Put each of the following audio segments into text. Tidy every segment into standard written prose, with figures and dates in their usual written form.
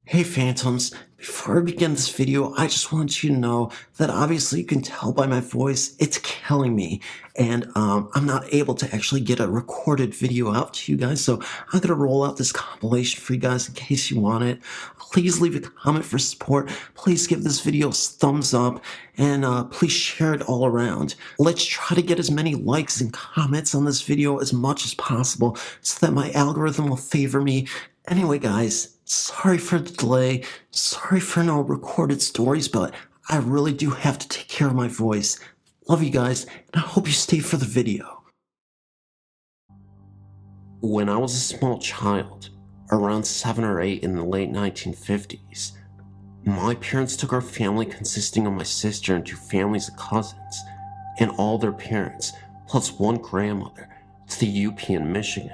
Hey Phantoms, before I begin this video, I just want you to know that obviously you can tell by my voice, it's killing me. And I'm not able to actually get a recorded video out to you guys, so I'm going to roll out this compilation for you guys in case you want it. Please leave a comment for support, please give this video a thumbs up, and please share it all around. Let's try to get as many likes and comments on this video as much as possible so that my algorithm will favor me. Anyway guys, sorry for the delay, sorry for no recorded stories, but I really do have to take care of my voice. Love you guys, and I hope you stay for the video. When I was a small child, around 7 or 8 in the late 1950s, my parents took our family consisting of my sister and 2 families of cousins, and all their parents, plus 1 grandmother, to the UP in Michigan.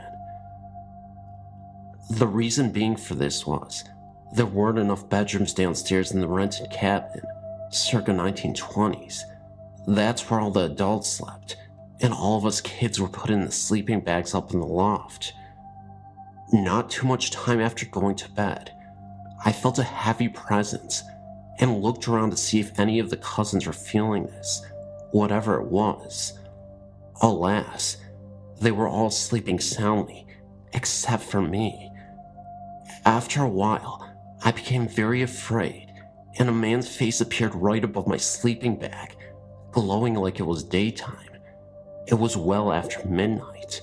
The reason being for this was, there weren't enough bedrooms downstairs in the rented cabin, circa 1920s. That's where all the adults slept, and all of us kids were put in the sleeping bags up in the loft. Not too much time after going to bed, I felt a heavy presence, and looked around to see if any of the cousins were feeling this, whatever it was. Alas, they were all sleeping soundly, except for me. After a while, I became very afraid, and a man's face appeared right above my sleeping bag, glowing like it was daytime. It was well after midnight.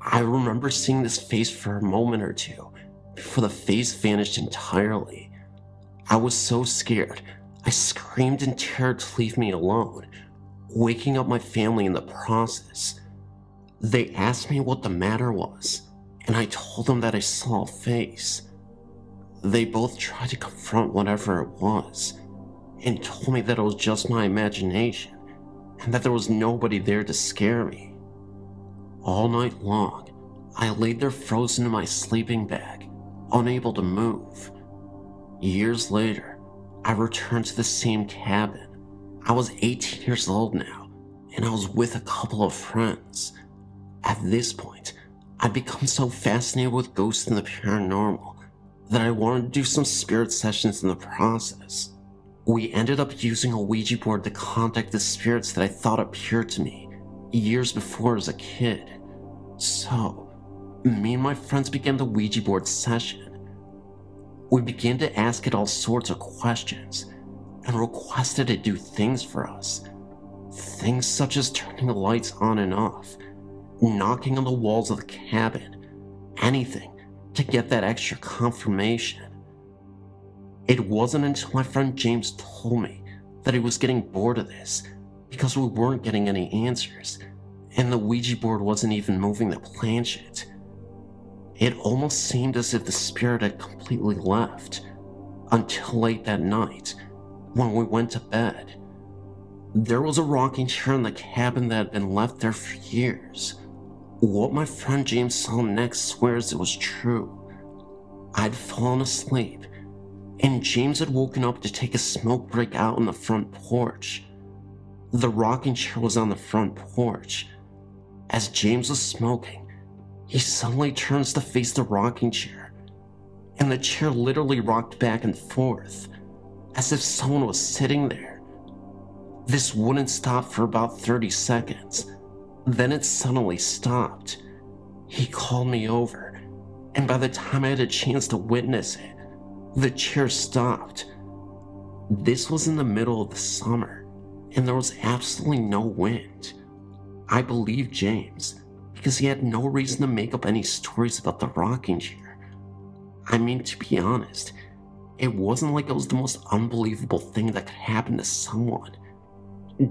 I remember seeing this face for a moment or two, before the face vanished entirely. I was so scared, I screamed in terror to leave me alone, waking up my family in the process. They asked me what the matter was, and I told them that I saw a face. They both tried to confront whatever it was, and told me that it was just my imagination, and that there was nobody there to scare me. All night long, I laid there frozen in my sleeping bag, unable to move. Years later, I returned to the same cabin. I was 18 years old now, and I was with a couple of friends. At this point, I'd become so fascinated with ghosts and the paranormal that I wanted to do some spirit sessions in the process. We ended up using a Ouija board to contact the spirits that I thought appeared to me years before as a kid. So, me and my friends began the Ouija board session. We began to ask it all sorts of questions and requested it do things for us. Things such as turning the lights on and off, knocking on the walls of the cabin, anything to get that extra confirmation. It wasn't until my friend James told me that he was getting bored of this because we weren't getting any answers, and the Ouija board wasn't even moving the planchette. It almost seemed as if the spirit had completely left, until late that night, when we went to bed. There was a rocking chair in the cabin that had been left there for years. What my friend James saw next swears it was true. I'd fallen asleep, and James had woken up to take a smoke break out on the front porch. The rocking chair was on the front porch. As James was smoking, he suddenly turns to face the rocking chair, and the chair literally rocked back and forth, as if someone was sitting there. This wouldn't stop for about 30 seconds. Then it suddenly stopped. He called me over, and by the time I had a chance to witness it, the chair stopped. This was in the middle of the summer, and there was absolutely no wind. I believed James, because he had no reason to make up any stories about the rocking chair. I mean, to be honest, it wasn't like it was the most unbelievable thing that could happen to someone.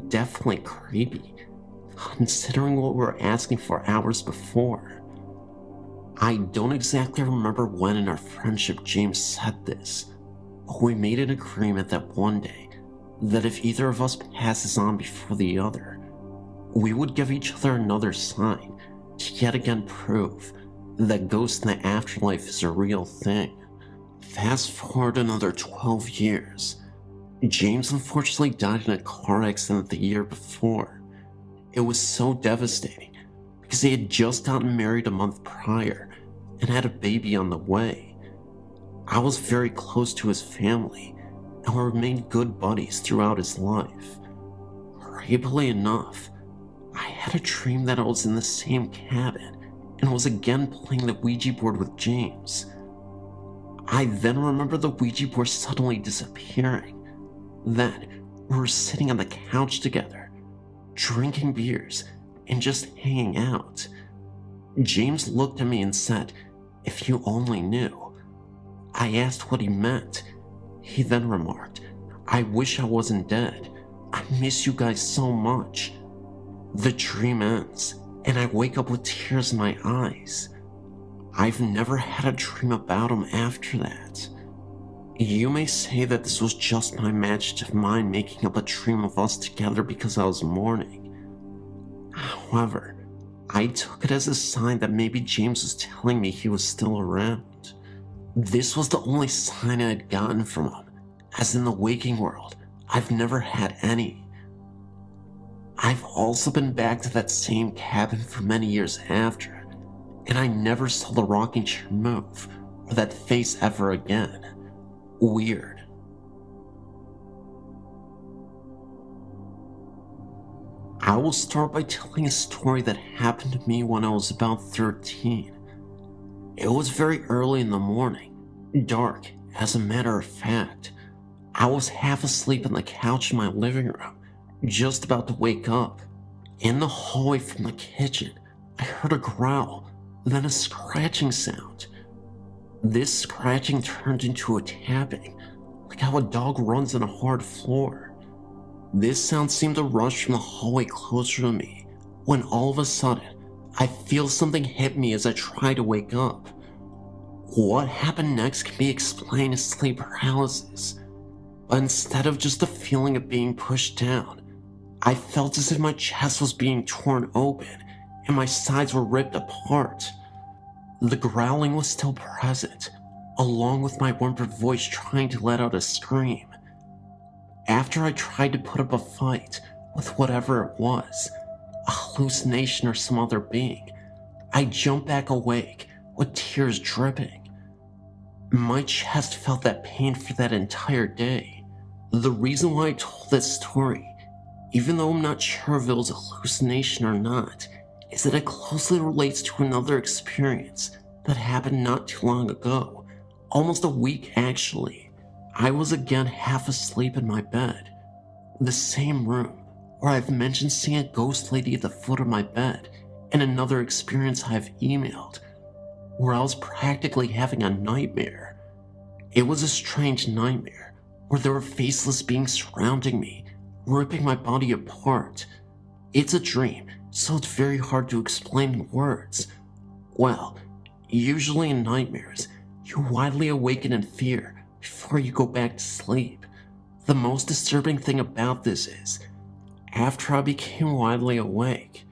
Definitely creepy, considering what we were asking for hours before. I don't exactly remember when in our friendship James said this, but we made an agreement that one day, that if either of us passes on before the other, we would give each other another sign to yet again prove that ghosts in the afterlife is a real thing. Fast forward another 12 years. James unfortunately died in a car accident the year before. It was so devastating because they had just gotten married a month prior and had a baby on the way. I was very close to his family and we remained good buddies throughout his life. Creepily enough, I had a dream that I was in the same cabin and was again playing the Ouija board with James. I then remember the Ouija board suddenly disappearing. Then we were sitting on the couch together, drinking beers and just hanging out. James looked at me and said, "If you only knew." I asked what he meant. He then remarked, "I wish I wasn't dead. I miss you guys so much." The dream ends, and I wake up with tears in my eyes. I've never had a dream about him after that. You may say that this was just my imaginative mind making up a dream of us together because I was mourning. However, I took it as a sign that maybe James was telling me he was still around. This was the only sign I had gotten from him, as in the waking world, I've never had any. I've also been back to that same cabin for many years after, and I never saw the rocking chair move or that face ever again. Weird. I will start by telling a story that happened to me when I was about 13. It was very early in the morning, dark as a matter of fact. I was half asleep on the couch in my living room, just about to wake up. In the hallway from the kitchen, I heard a growl, then a scratching sound. This scratching turned into a tapping, like how a dog runs on a hard floor. This sound seemed to rush from the hallway closer to me, when all of a sudden, I feel something hit me as I try to wake up. What happened next can be explained as sleep paralysis, but instead of just a feeling of being pushed down, I felt as if my chest was being torn open and my sides were ripped apart. The growling was still present, along with my whimpered voice trying to let out a scream. After I tried to put up a fight with whatever it was, a hallucination or some other being, I jumped back awake with tears dripping. My chest felt that pain for that entire day. The reason why I told this story, even though I'm not sure if it was a hallucination or not, is that it closely relates to another experience that happened not too long ago, almost a week actually. I was again half asleep in my bed, the same room where I've mentioned seeing a ghost lady at the foot of my bed, and another experience I've emailed, where I was practically having a nightmare. It was a strange nightmare, where there were faceless beings surrounding me, ripping my body apart. It's a dream, so it's very hard to explain in words. Well, usually in nightmares, you widely awaken in fear before you go back to sleep. The most disturbing thing about this is, after I became widely awake,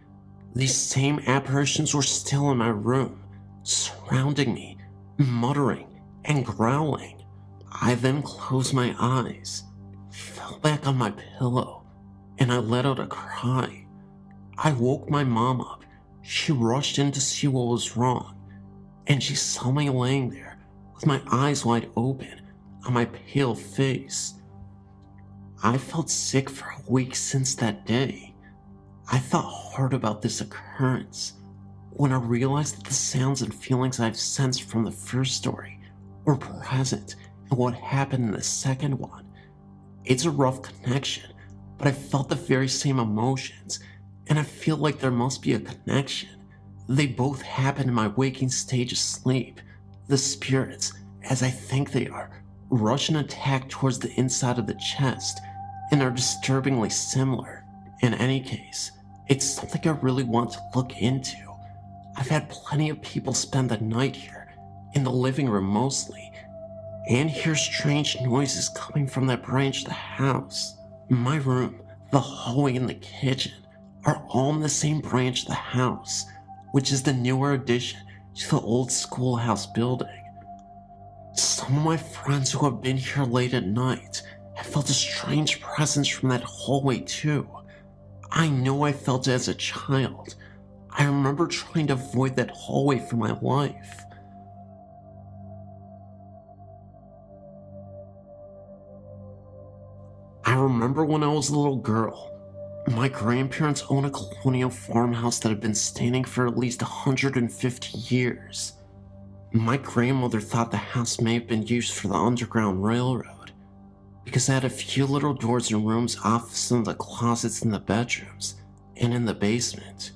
these same apparitions were still in my room, surrounding me, muttering and growling. I then closed my eyes, fell back on my pillow, and I let out a cry. I woke my mom up. She rushed in to see what was wrong, and she saw me laying there with my eyes wide open on my pale face. I felt sick for a week since that day. I thought hard about this occurrence when I realized that the sounds and feelings I've sensed from the first story were present in what happened in the second one. It's a rough connection, but I felt the very same emotions, and I feel like there must be a connection. They both happen in my waking stage of sleep. The spirits, as I think they are, rush and attack towards the inside of the chest, and are disturbingly similar. In any case, it's something I really want to look into. I've had plenty of people spend the night here, in the living room mostly, and hear strange noises coming from that branch of the house. My room, the hallway, and the kitchen are all in the same branch of the house, which is the newer addition to the old schoolhouse building. Some of my friends who have been here late at night have felt a strange presence from that hallway too. I know I felt it as a child. I remember trying to avoid that hallway for my life. I remember when I was a little girl, my grandparents owned a colonial farmhouse that had been standing for at least 150 years. My grandmother thought the house may have been used for the Underground Railroad, because it had a few little doors and rooms off some of the closets in the bedrooms and in the basement.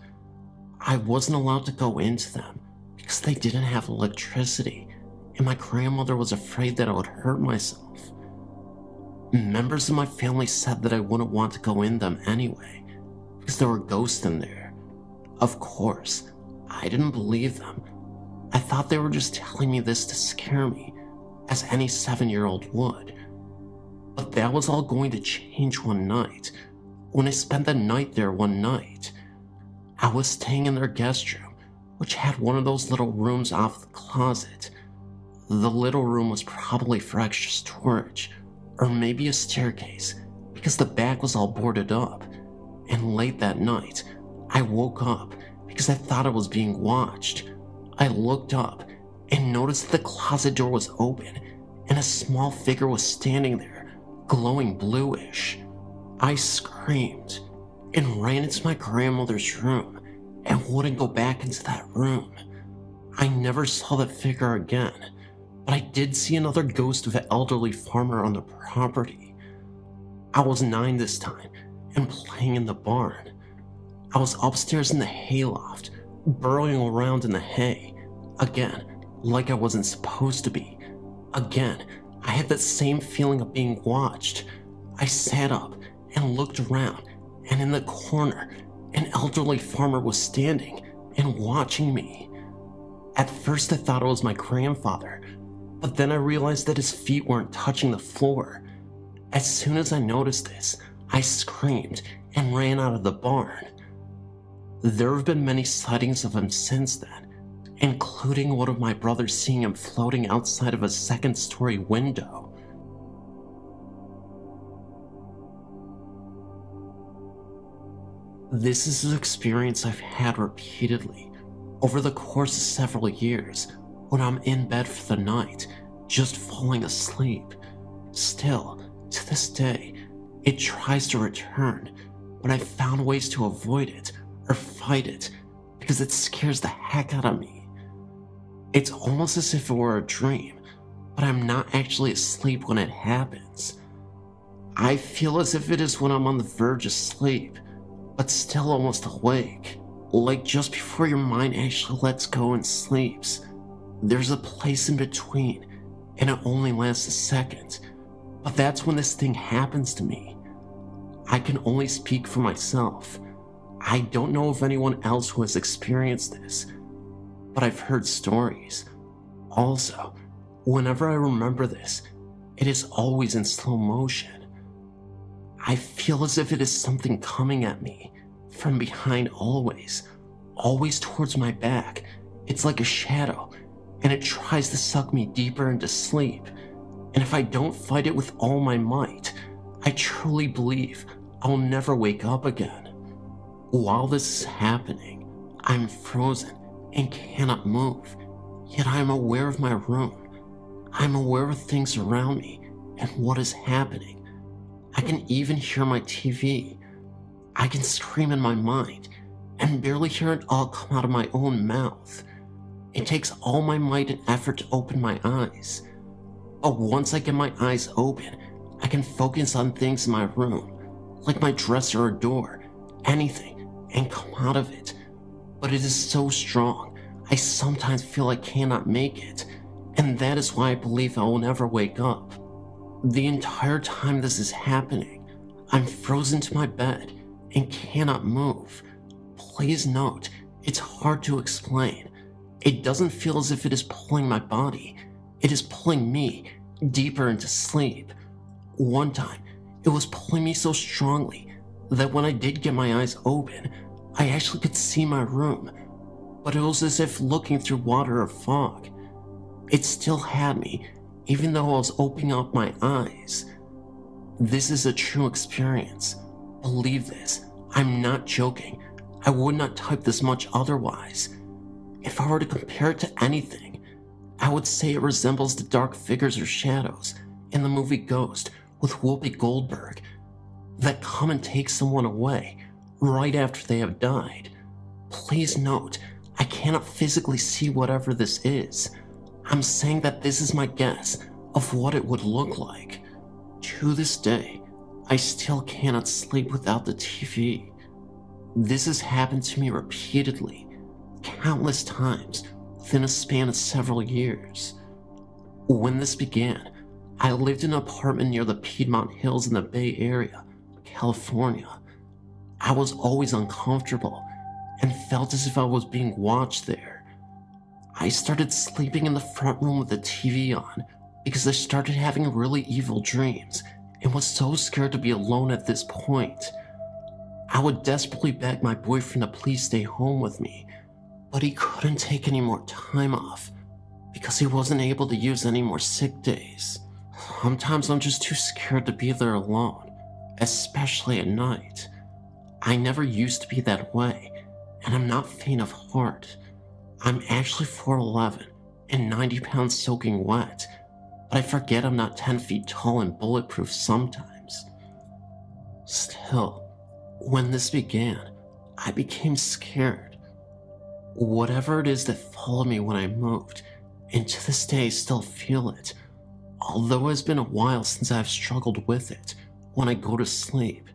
I wasn't allowed to go into them because they didn't have electricity, and my grandmother was afraid that I would hurt myself. Members of my family said that I wouldn't want to go in them anyway, because there were ghosts in there. Of course, I didn't believe them. I thought they were just telling me this to scare me, as any 7-year-old would. But that was all going to change one night, when I spent the night there one night. I was staying in their guest room, which had one of those little rooms off the closet. The little room was probably for extra storage, or maybe a staircase, because the back was all boarded up. And late that night, I woke up because I thought I was being watched. I looked up and noticed that the closet door was open and a small figure was standing there, glowing bluish. I screamed and ran into my grandmother's room and wouldn't go back into that room. I never saw that figure again, but I did see another ghost of an elderly farmer on the property. I was 9 this time and playing in the barn. I was upstairs in the hayloft, burrowing around in the hay. Again, like I wasn't supposed to be. Again, I had that same feeling of being watched. I sat up and looked around, and in the corner, an elderly farmer was standing and watching me. At first I thought it was my grandfather, but then I realized that his feet weren't touching the floor. As soon as I noticed this, I screamed and ran out of the barn. There have been many sightings of him since then, including one of my brothers seeing him floating outside of a second-story window. This is an experience I've had repeatedly over the course of several years when I'm in bed for the night, just falling asleep. Still, to this day, it tries to return, but I've found ways to avoid it or fight it because it scares the heck out of me. It's almost as if it were a dream, but I'm not actually asleep when it happens. I feel as if it is when I'm on the verge of sleep, but still almost awake, like just before your mind actually lets go and sleeps. There's a place in between, and it only lasts a second, but that's when this thing happens to me. I can only speak for myself. I don't know of anyone else who has experienced this, but I've heard stories. Also, whenever I remember this, it is always in slow motion. I feel as if it is something coming at me from behind always towards my back. It's like a shadow, and it tries to suck me deeper into sleep. And if I don't fight it with all my might, I truly believe I'll never wake up again. While this is happening, I'm frozen and cannot move, yet I am aware of my room. I'm aware of things around me and what is happening. I can even hear my TV. I can scream in my mind and barely hear it all come out of my own mouth. It takes all my might and effort to open my eyes. But once I get my eyes open, I can focus on things in my room, like my dresser or door, anything, and come out of it. But it is so strong, I sometimes feel I cannot make it, and that is why I believe I will never wake up. The entire time this is happening, I'm frozen to my bed and cannot move. Please note, it's hard to explain. It doesn't feel as if it is pulling my body. It is pulling me deeper into sleep. One time, it was pulling me so strongly that when I did get my eyes open, I actually could see my room, but it was as if looking through water or fog. It still had me, even though I was opening up my eyes. This is a true experience. Believe this, I'm not joking. I would not type this much otherwise. If I were to compare it to anything, I would say it resembles the dark figures or shadows in the movie Ghost with Whoopi Goldberg that come and take someone away right after they have died. Please note, I cannot physically see whatever this is. I'm saying that this is my guess of what it would look like. To this day, I still cannot sleep without the TV. This has happened to me repeatedly, countless times within a span of several years. When this began, I lived in an apartment near the Piedmont Hills in the Bay Area, California. I was always uncomfortable and felt as if I was being watched there. I started sleeping in the front room with the TV on because I started having really evil dreams and was so scared to be alone at this point. I would desperately beg my boyfriend to please stay home with me, but he couldn't take any more time off because he wasn't able to use any more sick days. Sometimes I'm just too scared to be there alone, especially at night. I never used to be that way, and I'm not faint of heart. I'm actually 4'11" and 90 pounds soaking wet, but I forget I'm not 10 feet tall and bulletproof sometimes. Still, when this began, I became scared. Whatever it is that followed me when I moved, and to this day I still feel it, although it's been a while since I've struggled with it. When I go to sleep,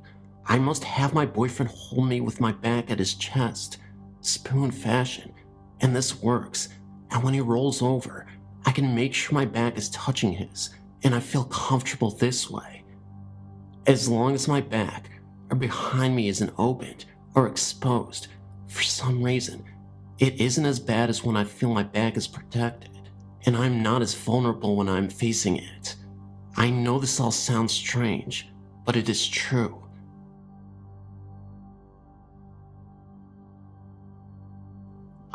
I must have my boyfriend hold me with my back at his chest, spoon fashion, and this works, and when he rolls over, I can make sure my back is touching his, and I feel comfortable this way. As long as my back or behind me isn't opened or exposed, for some reason, it isn't as bad as when I feel my back is protected, and I'm not as vulnerable when I'm facing it. I know this all sounds strange, but it is true.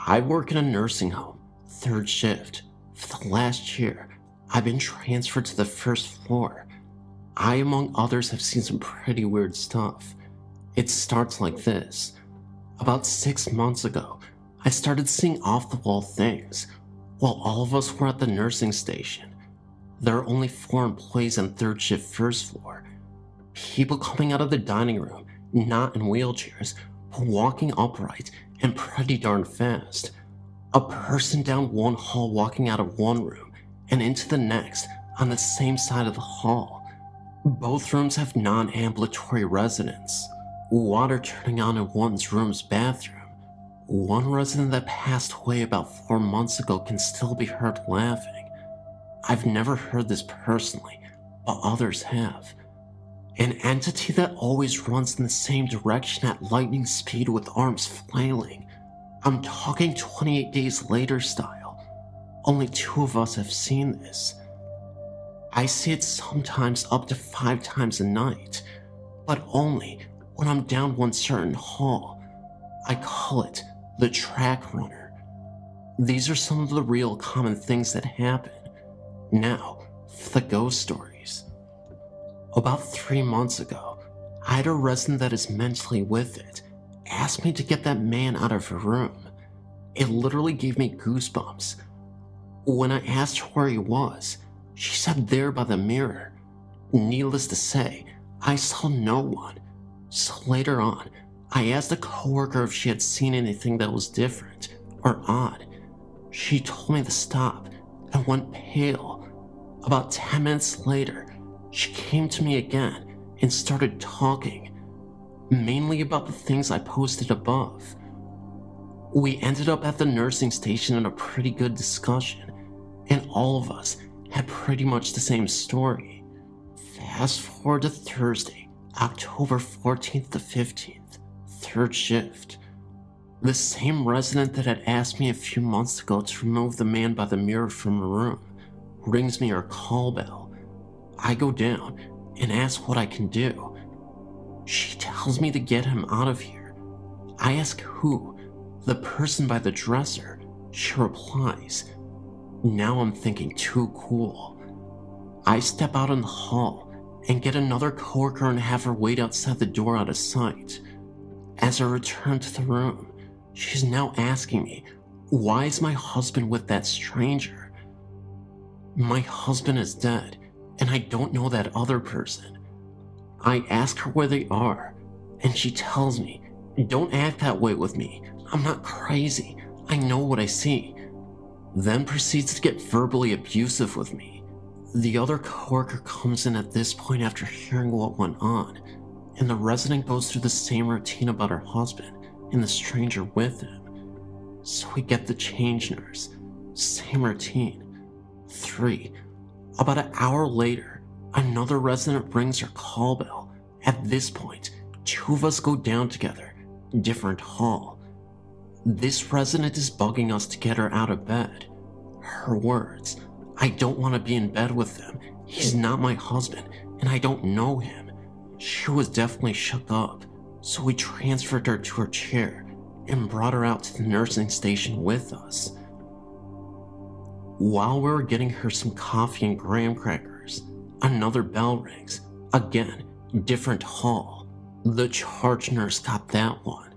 I work in a nursing home, 3rd shift. For the last year, I've been transferred to the 1st floor. I, among others, have seen some pretty weird stuff. It starts like this. About 6 months ago, I started seeing off-the-wall things while all of us were at the nursing station. There are only 4 employees on 3rd shift 1st floor. People coming out of the dining room, not in wheelchairs, but walking upright and pretty darn fast. A person down one hall walking out of one room and into the next on the same side of the hall. Both rooms have non-ambulatory residents. Water turning on in one's room's bathroom. One resident that passed away about 4 months ago can still be heard laughing. I've never heard this personally, but others have. An entity that always runs in the same direction at lightning speed with arms flailing. I'm talking 28 days later style. Only 2 of us have seen this. I see it sometimes up to 5 times a night, but only when I'm down one certain hall. I call it the track runner. These are some of the real common things that happen. Now, for the ghost stories. About 3 months ago, I had a resident that is mentally with it ask me to get that man out of her room. It literally gave me goosebumps. When I asked her where he was, she said there by the mirror. Needless to say, I saw no one. So later on, I asked a coworker if she had seen anything that was different or odd. She told me to stop and went pale. About 10 minutes later, she came to me again and started talking, mainly about the things I posted above. We ended up at the nursing station in a pretty good discussion, and all of us had pretty much the same story. Fast forward to Thursday, October 14th to 15th, 3rd shift. The same resident that had asked me a few months ago to remove the man by the mirror from her room rings me her call bell. I go down and ask what I can do. She tells me to get him out of here. I ask who, the person by the dresser. She replies. Now I'm thinking too cool. I step out in the hall and get another coworker and have her wait outside the door out of sight. As I return to the room, she's now asking me, why is my husband with that stranger? My husband is dead, and I don't know that other person. I ask her where they are, and she tells me, don't act that way with me. I'm not crazy. I know what I see. Then proceeds to get verbally abusive with me. The other coworker comes in at this point after hearing what went on, and the resident goes through the same routine about her husband and the stranger with him. So we get the change nurse. Same routine. 3. About an hour later, another resident rings her call bell. At this point, 2 of us go down together, different hall. This resident is bugging us to get her out of bed. Her words, I don't want to be in bed with him. He's not my husband, and I don't know him. She was definitely shook up, so we transferred her to her chair and brought her out to the nursing station with us. While we were getting her some coffee and graham crackers, another bell rings. Again, different hall. The charge nurse got that one.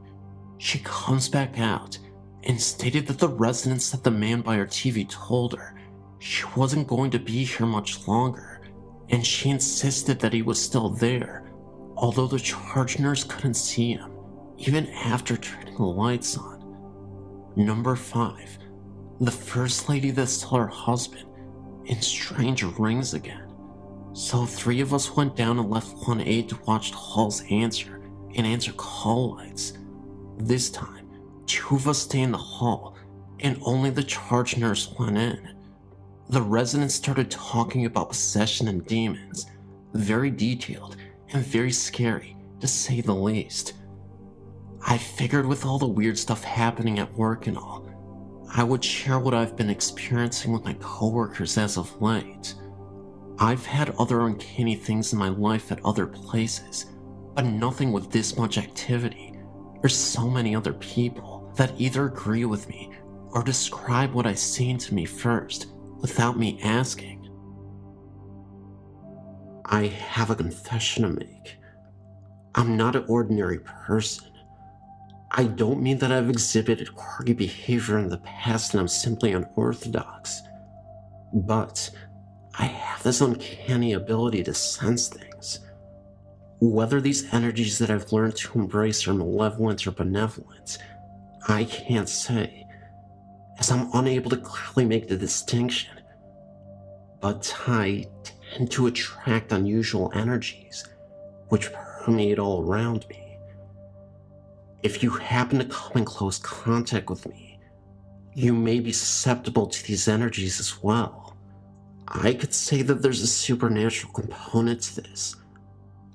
She comes back out and stated that the resident said the man by her TV told her she wasn't going to be here much longer, and she insisted that he was still there, although the charge nurse couldn't see him, even after turning the lights on. Number 5. The first lady that saw her husband, and stranger rings again. So 3 of us went down and left one aide to watch the halls answer and answer call lights. This time, 2 of us stay in the hall, and only the charge nurse went in. The residents started talking about possession and demons, very detailed and very scary, to say the least. I figured with all the weird stuff happening at work and all, I would share what I've been experiencing with my coworkers as of late. I've had other uncanny things in my life at other places, but nothing with this much activity. There's so many other people that either agree with me or describe what I've seen to me first without me asking. I have a confession to make. I'm not an ordinary person. I don't mean that I've exhibited quirky behavior in the past and I'm simply unorthodox, but I have this uncanny ability to sense things. Whether these energies that I've learned to embrace are malevolent or benevolent, I can't say, as I'm unable to clearly make the distinction. But I tend to attract unusual energies, which permeate all around me. If you happen to come in close contact with me, you may be susceptible to these energies as well. I could say that there's a supernatural component to this,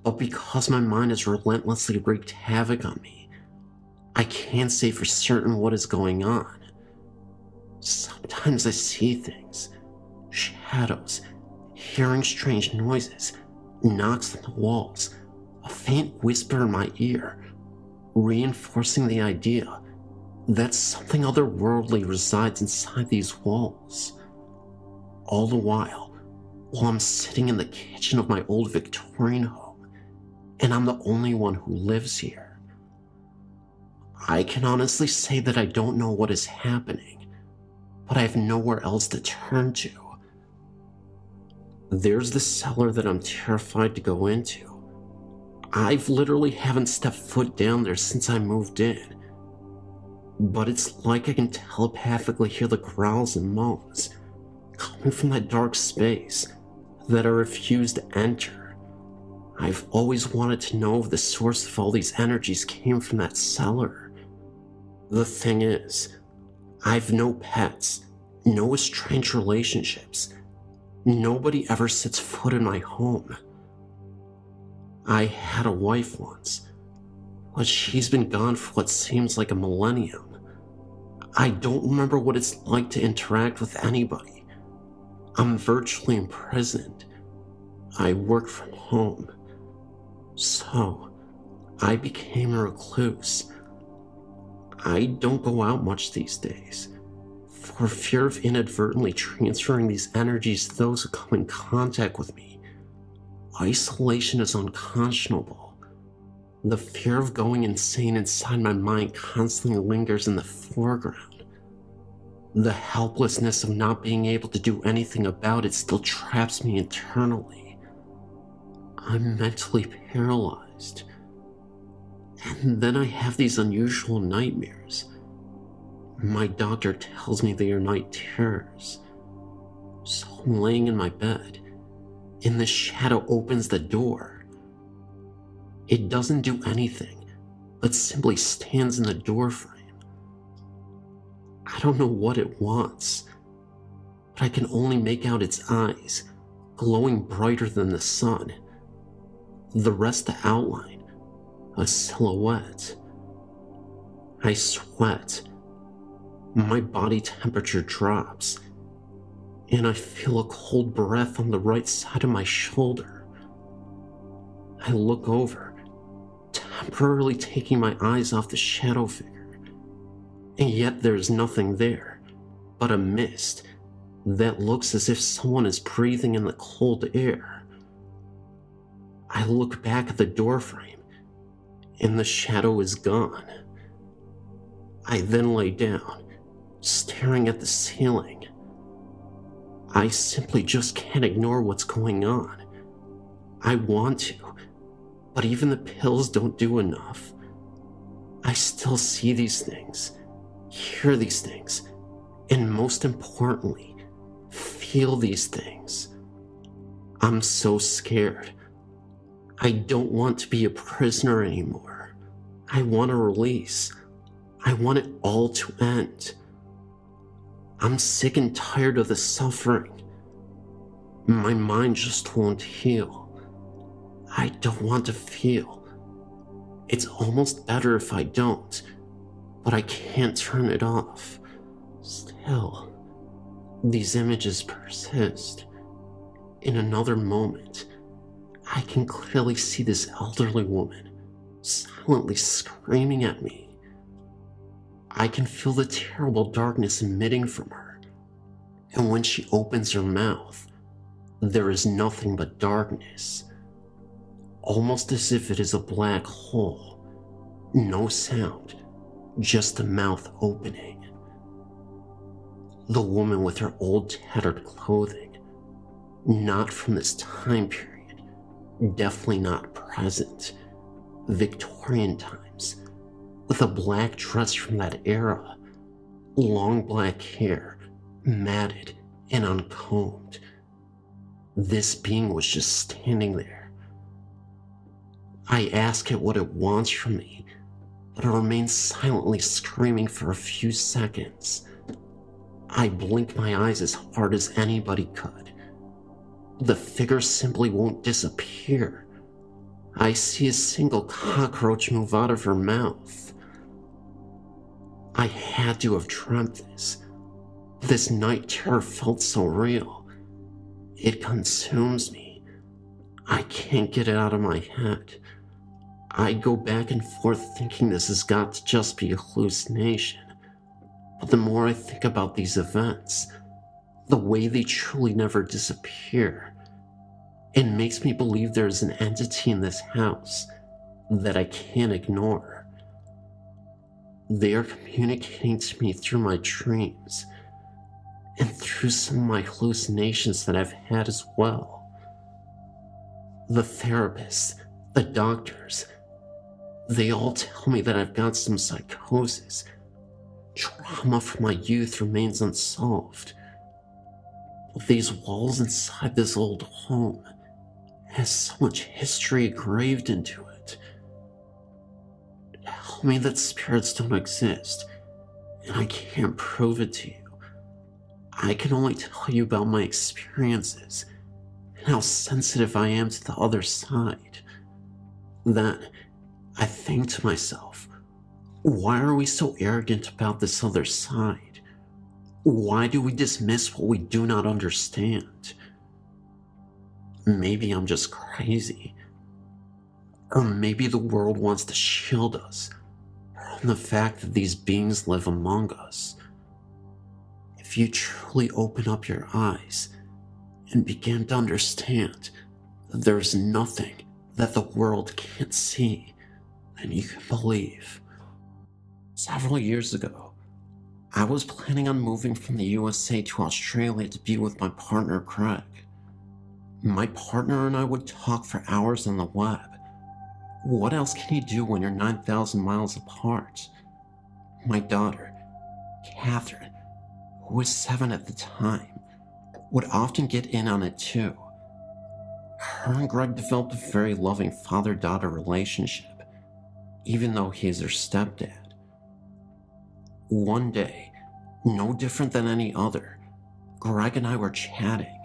but because my mind has relentlessly wreaked havoc on me, I can't say for certain what is going on. Sometimes I see things, shadows, hearing strange noises, knocks on the walls, a faint whisper in my ear, reinforcing the idea that something otherworldly resides inside these walls. All the while I'm sitting in the kitchen of my old Victorian home, and I'm the only one who lives here. I can honestly say that I don't know what is happening, but I have nowhere else to turn to. There's the cellar that I'm terrified to go into. I've literally haven't stepped foot down there since I moved in, but it's like I can telepathically hear the growls and moans coming from that dark space that I refuse to enter. I've always wanted to know if the source of all these energies came from that cellar. The thing is, I've no pets, no estranged relationships. Nobody ever sets foot in my home. I had a wife once, but she's been gone for what seems like a millennium. I don't remember what it's like to interact with anybody. I'm virtually imprisoned. I work from home. So, I became a recluse. I don't go out much these days, for fear of inadvertently transferring these energies to those who come in contact with me. Isolation is unconscionable. The fear of going insane inside my mind constantly lingers in the foreground. The helplessness of not being able to do anything about it still traps me internally. I'm mentally paralyzed. And then I have these unusual nightmares. My doctor tells me they are night terrors. So I'm laying in my bed, and the shadow opens the door. It doesn't do anything, but simply stands in the doorframe. I don't know what it wants, but I can only make out its eyes, glowing brighter than the sun. The rest the outline, a silhouette. I sweat. My body temperature drops, and I feel a cold breath on the right side of my shoulder. I look over, temporarily taking my eyes off the shadow figure, and yet there's nothing there but a mist that looks as if someone is breathing in the cold air. I look back at the doorframe, and the shadow is gone. I then lay down, staring at the ceiling. I simply just can't ignore what's going on. I want to, but even the pills don't do enough. I still see these things, hear these things, and most importantly, feel these things. I'm so scared. I don't want to be a prisoner anymore. I want a release. I want it all to end. I'm sick and tired of the suffering. My mind just won't heal. I don't want to feel. It's almost better if I don't, but I can't turn it off. Still, these images persist. In another moment, I can clearly see this elderly woman silently screaming at me. I can feel the terrible darkness emitting from her, and when she opens her mouth, there is nothing but darkness, almost as if it is a black hole. No sound, just the mouth opening. The woman with her old tattered clothing, not from this time period, definitely not present, Victorian times, with a black dress from that era, long black hair, matted and uncombed. This being was just standing there. I ask it what it wants from me, but it remains silently screaming for a few seconds. I blink my eyes as hard as anybody could. The figure simply won't disappear. I see a single cockroach move out of her mouth. I had to have dreamt this. This night terror felt so real. It consumes me. I can't get it out of my head. I go back and forth thinking this has got to just be a hallucination. But the more I think about these events, the way they truly never disappear, it makes me believe there is an entity in this house that I can't ignore. They are communicating to me through my dreams, and through some of my hallucinations that I've had as well. The therapists, the doctors, they all tell me that I've got some psychosis. Trauma from my youth remains unsolved. But these walls inside this old home has so much history engraved into it. Tell me that spirits don't exist, and I can't prove it to you. I can only tell you about my experiences and how sensitive I am to the other side. Then I think to myself, why are we so arrogant about this other side? Why do we dismiss what we do not understand? Maybe I'm just crazy. Or maybe the world wants to shield us from the fact that these beings live among us. If you truly open up your eyes and begin to understand that there is nothing that the world can't see, And you can believe, several years ago, I was planning on moving from the USA to Australia to be with my partner Greg. My partner and I would talk for hours on the web. What else can you do when you're 9,000 miles apart? My daughter, Catherine, who was 7 at the time, would often get in on it too. Her and Greg developed a very loving father-daughter relationship, even though he is her stepdad. One day, no different than any other, Greg and I were chatting.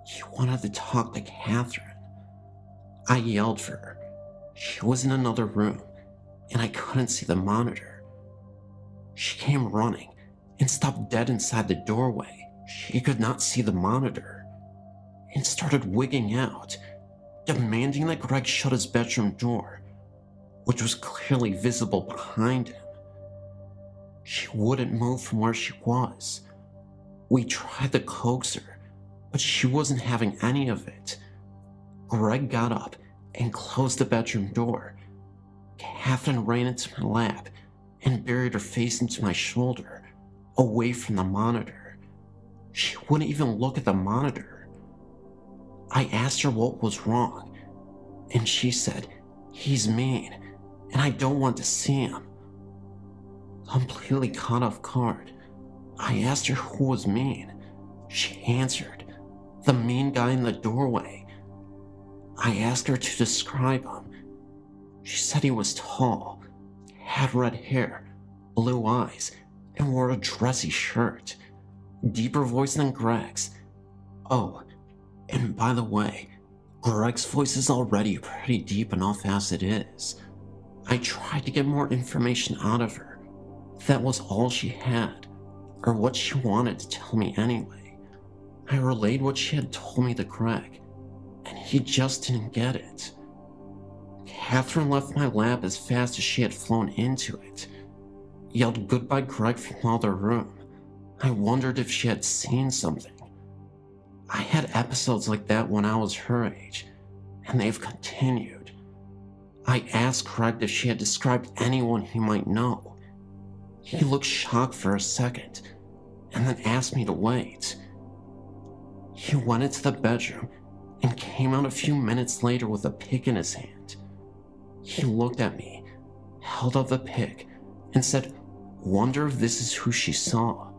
He wanted to talk to Catherine. I yelled for her. She was in another room, and I couldn't see the monitor. She came running and stopped dead inside the doorway. She could not see the monitor, and started wigging out, demanding that Greg shut his bedroom door, which was clearly visible behind him. She wouldn't move from where she was. We tried to coax her, but she wasn't having any of it. Greg got up and closed the bedroom door. Catherine ran into my lap and buried her face into my shoulder, away from the monitor. She wouldn't even look at the monitor. I asked her what was wrong, and she said, "He's mean, and I don't want to see him." Completely caught off guard, I asked her who was mean. She answered, "The mean guy in the doorway." I asked her to describe him. She said he was tall, had red hair, blue eyes, and wore a dressy shirt. Deeper voice than Greg's. Oh, and by the way, Greg's voice is already pretty deep enough as it is. I tried to get more information out of her. That was all she had, or what she wanted to tell me anyway. I relayed what she had told me to Greg, and he just didn't get it. Catherine left my lab as fast as she had flown into it, yelled goodbye Greg from the other room. I wondered if she had seen something. I had episodes like that when I was her age, and they've continued. I asked Greg if she had described anyone he might know. He looked shocked for a second, and then asked me to wait. He went into the bedroom and came out a few minutes later with a pick in his hand. He looked at me, held up the pick, and said, "Wonder if this is who she saw."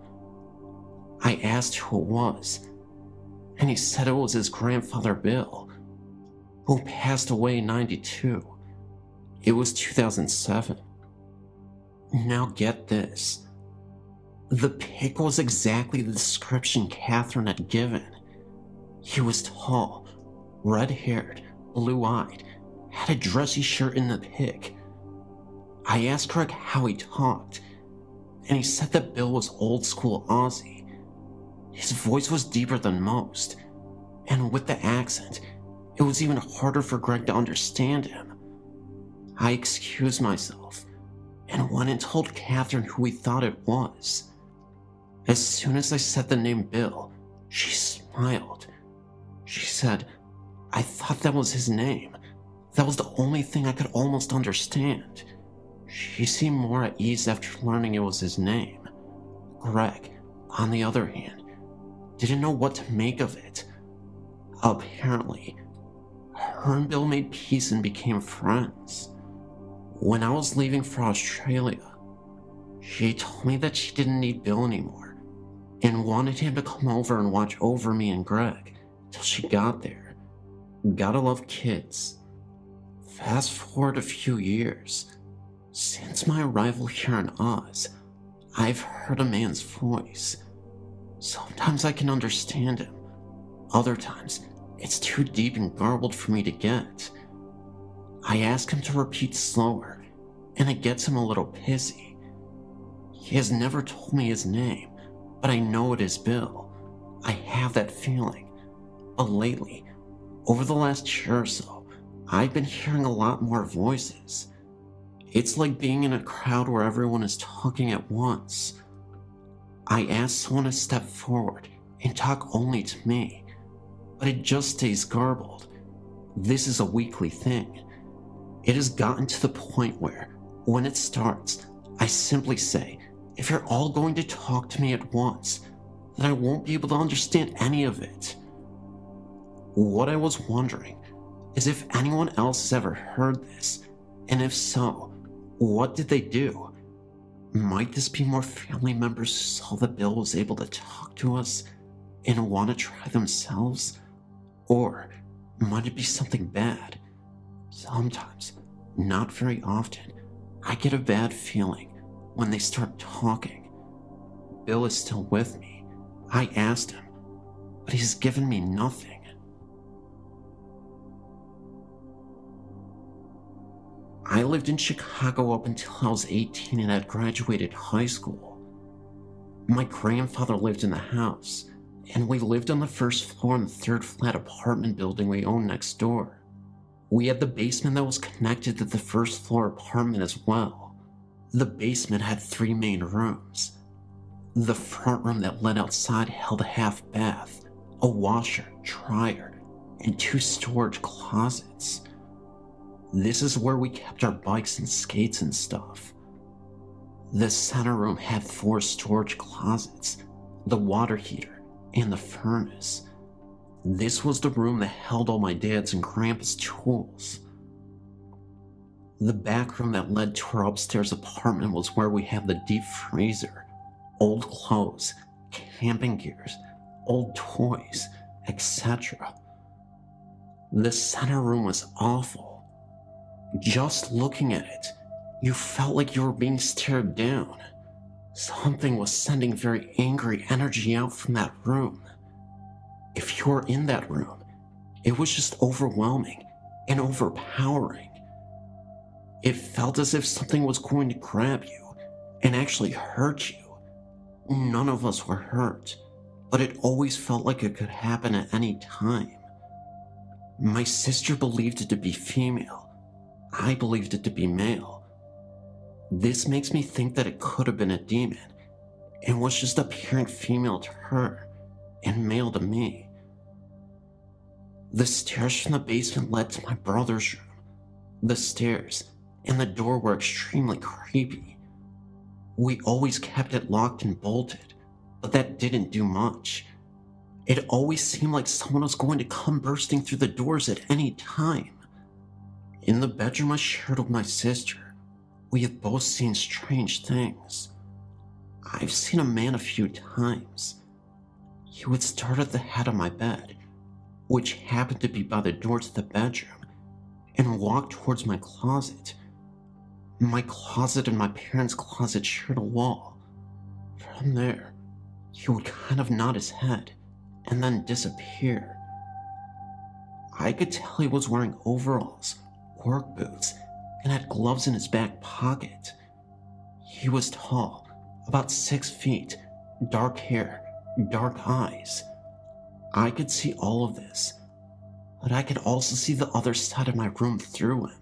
I asked who it was, and he said it was his grandfather Bill, who passed away in '92. It was 2007. Now get this. The pick was exactly the description Catherine had given. He was tall, red-haired, blue-eyed, had a dressy shirt in the pic. I asked Greg how he talked, and he said that Bill was old-school Aussie. His voice was deeper than most, and with the accent, it was even harder for Greg to understand him. I excused myself, and went and told Catherine who we thought it was. As soon as I said the name Bill, she smiled. She said, "I thought that was his name. That was the only thing I could almost understand." She seemed more at ease after learning it was his name. Greg, on the other hand, didn't know what to make of it. Apparently, her and Bill made peace and became friends. When I was leaving for Australia, she told me that she didn't need Bill anymore and wanted him to come over and watch over me and Greg till she got there. Gotta love kids. Fast forward a few years. Since my arrival here in Oz, I've heard a man's voice. Sometimes I can understand him. Other times, it's too deep and garbled for me to get. I ask him to repeat slower, and it gets him a little pissy. He has never told me his name, but I know it is Bill. I have that feeling. But lately, over the last year or so, I've been hearing a lot more voices. It's like being in a crowd where everyone is talking at once. I ask someone to step forward and talk only to me, but it just stays garbled. This is a weekly thing. It has gotten to the point where, when it starts, I simply say, if you're all going to talk to me at once, then I won't be able to understand any of it. What I was wondering is if anyone else has ever heard this, and if so, what did they do? Might this be more family members who saw that Bill was able to talk to us and want to try themselves? Or might it be something bad? Sometimes, not very often, I get a bad feeling when they start talking. Bill is still with me. I asked him, but he's given me nothing. I lived in Chicago up until I was 18 and had graduated high school. My grandfather lived in the house, and we lived on the first floor in the third flat apartment building we owned next door. We had the basement that was connected to the first floor apartment as well. The basement had 3 main rooms. The front room that led outside held a half bath, a washer, dryer, and 2 storage closets. This is where we kept our bikes and skates and stuff. The center room had 4 storage closets, the water heater, and the furnace. This was the room that held all my dad's and grandpa's tools. The back room that led to our upstairs apartment was where we had the deep freezer, old clothes, camping gears, old toys, etc. The center room was awful. Just looking at it, you felt like you were being stared down. Something was sending very angry energy out from that room. If you were in that room, it was just overwhelming and overpowering. It felt as if something was going to grab you and actually hurt you. None of us were hurt, but it always felt like it could happen at any time. My sister believed it to be female. I believed it to be male. This makes me think that it could have been a demon and was just appearing female to her and male to me. The stairs from the basement led to my brother's room. The stairs and the door were extremely creepy. We always kept it locked and bolted, but that didn't do much. It always seemed like someone was going to come bursting through the doors at any time. In the bedroom I shared with my sister, we have both seen strange things. I've seen a man a few times. He would start at the head of my bed, which happened to be by the door to the bedroom, and walk towards my closet. My closet and my parents' closet shared a wall. From there, he would kind of nod his head and then disappear. I could tell he was wearing overalls, work boots, and had gloves in his back pocket. He was tall, about 6 feet, dark hair, dark eyes. I could see all of this, but I could also see the other side of my room through him.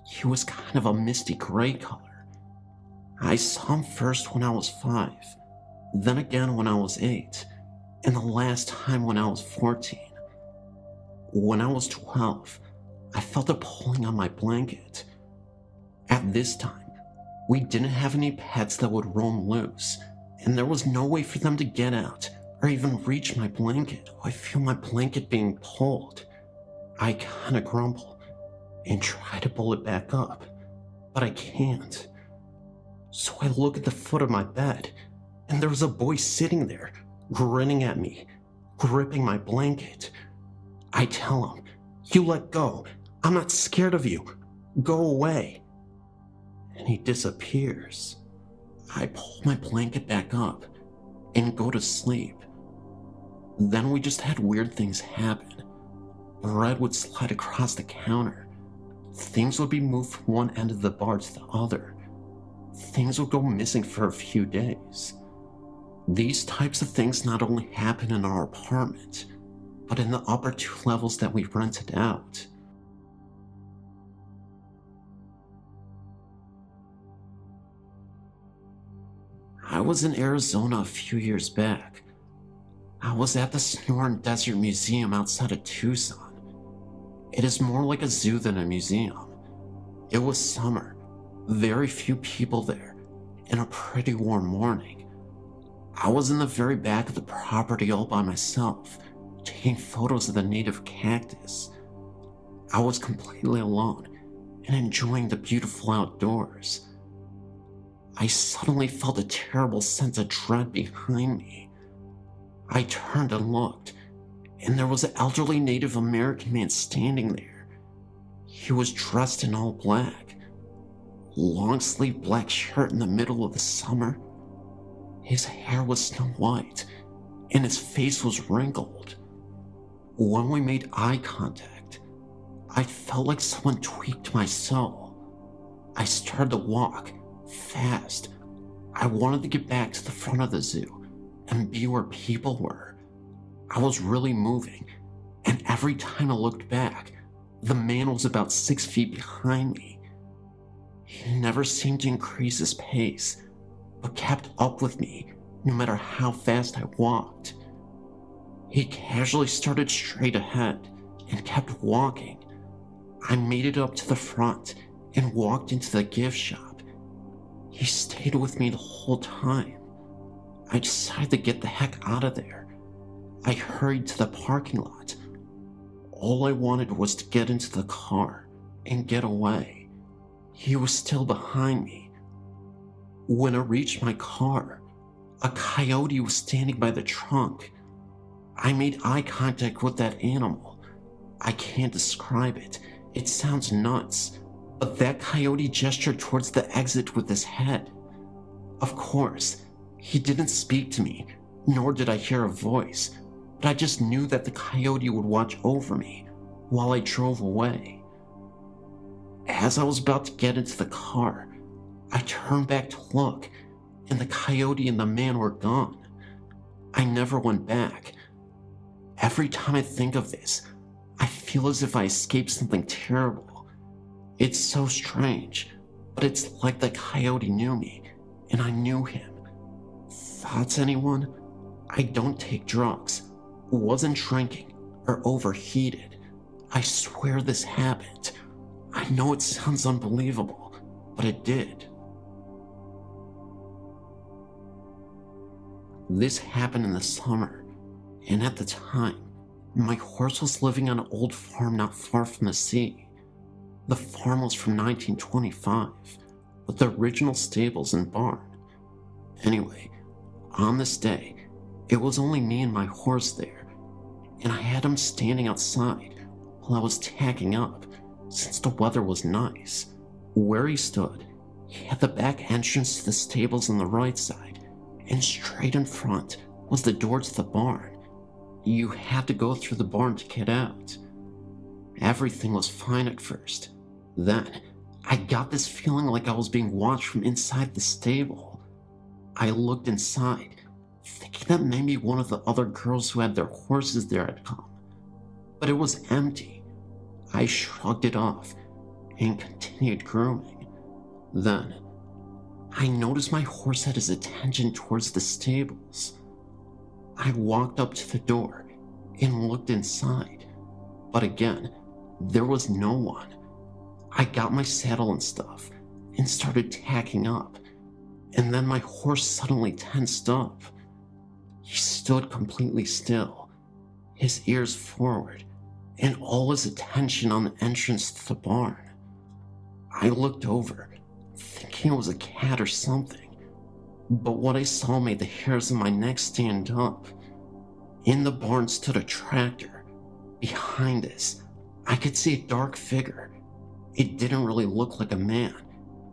He was kind of a misty gray color. I saw him first when I was 5, then again when I was 8, and the last time when I was 14. When I was 12, I felt a pulling on my blanket. At this time, we didn't have any pets that would roam loose, and there was no way for them to get out or even reach my blanket. I feel my blanket being pulled. I kinda grumble and try to pull it back up, but I can't. So I look at the foot of my bed, and there's a boy sitting there, grinning at me, gripping my blanket. I tell him, "You let go. I'm not scared of you. Go away." And he disappears. I pull my blanket back up and go to sleep. Then we just had weird things happen. Bread would slide across the counter. Things would be moved from one end of the bar to the other. Things would go missing for a few days. These types of things not only happen in our apartment, but in the upper 2 levels that we rented out. I was in Arizona a few years back. I was at the Sonoran Desert Museum outside of Tucson. It is more like a zoo than a museum. It was summer, very few people there, and a pretty warm morning. I was in the very back of the property all by myself, taking photos of the native cactus. I was completely alone and enjoying the beautiful outdoors. I suddenly felt a terrible sense of dread behind me. I turned and looked, and there was an elderly Native American man standing there. He was dressed in all black, long-sleeved black shirt in the middle of the summer. His hair was snow white, and his face was wrinkled. When we made eye contact, I felt like someone tweaked my soul. I started to walk, fast. I wanted to get back to the front of the zoo and be where people were. I was really moving, and every time I looked back, the man was about 6 feet behind me. He never seemed to increase his pace, but kept up with me no matter how fast I walked. He casually started straight ahead and kept walking. I made it up to the front and walked into the gift shop. He stayed with me the whole time. I decided to get the heck out of there. I hurried to the parking lot. All I wanted was to get into the car and get away. He was still behind me. When I reached my car, a coyote was standing by the trunk. I made eye contact with that animal. I can't describe it. It sounds nuts, but that coyote gestured towards the exit with his head. Of course, he didn't speak to me, nor did I hear a voice, but I just knew that the coyote would watch over me while I drove away. As I was about to get into the car, I turned back to look, and the coyote and the man were gone. I never went back. Every time I think of this, I feel as if I escaped something terrible. It's so strange, but it's like the coyote knew me, and I knew him. Thoughts, anyone? I don't take drugs, wasn't drinking, or overheated. I swear this happened. I know it sounds unbelievable, but it did. This happened in the summer, and at the time, my horse was living on an old farm not far from the sea. The farm was from 1925, with the original stables and barn. Anyway, on this day, it was only me and my horse there, and I had him standing outside while I was tacking up, since the weather was nice. Where he stood, he had the back entrance to the stables on the right side, and straight in front was the door to the barn. You had to go through the barn to get out. Everything was fine at first. Then, I got this feeling like I was being watched from inside the stable. I looked inside, thinking that maybe one of the other girls who had their horses there had come. But it was empty. I shrugged it off and continued grooming. Then, I noticed my horse had his attention towards the stables. I walked up to the door and looked inside, but again, there was no one. I got my saddle and stuff and started tacking up, and then my horse suddenly tensed up. He stood completely still, his ears forward, and all his attention on the entrance to the barn. I looked over, thinking it was a cat or something, but what I saw made the hairs on my neck stand up. In the barn stood a tractor. Behind us, I could see a dark figure. It didn't really look like a man.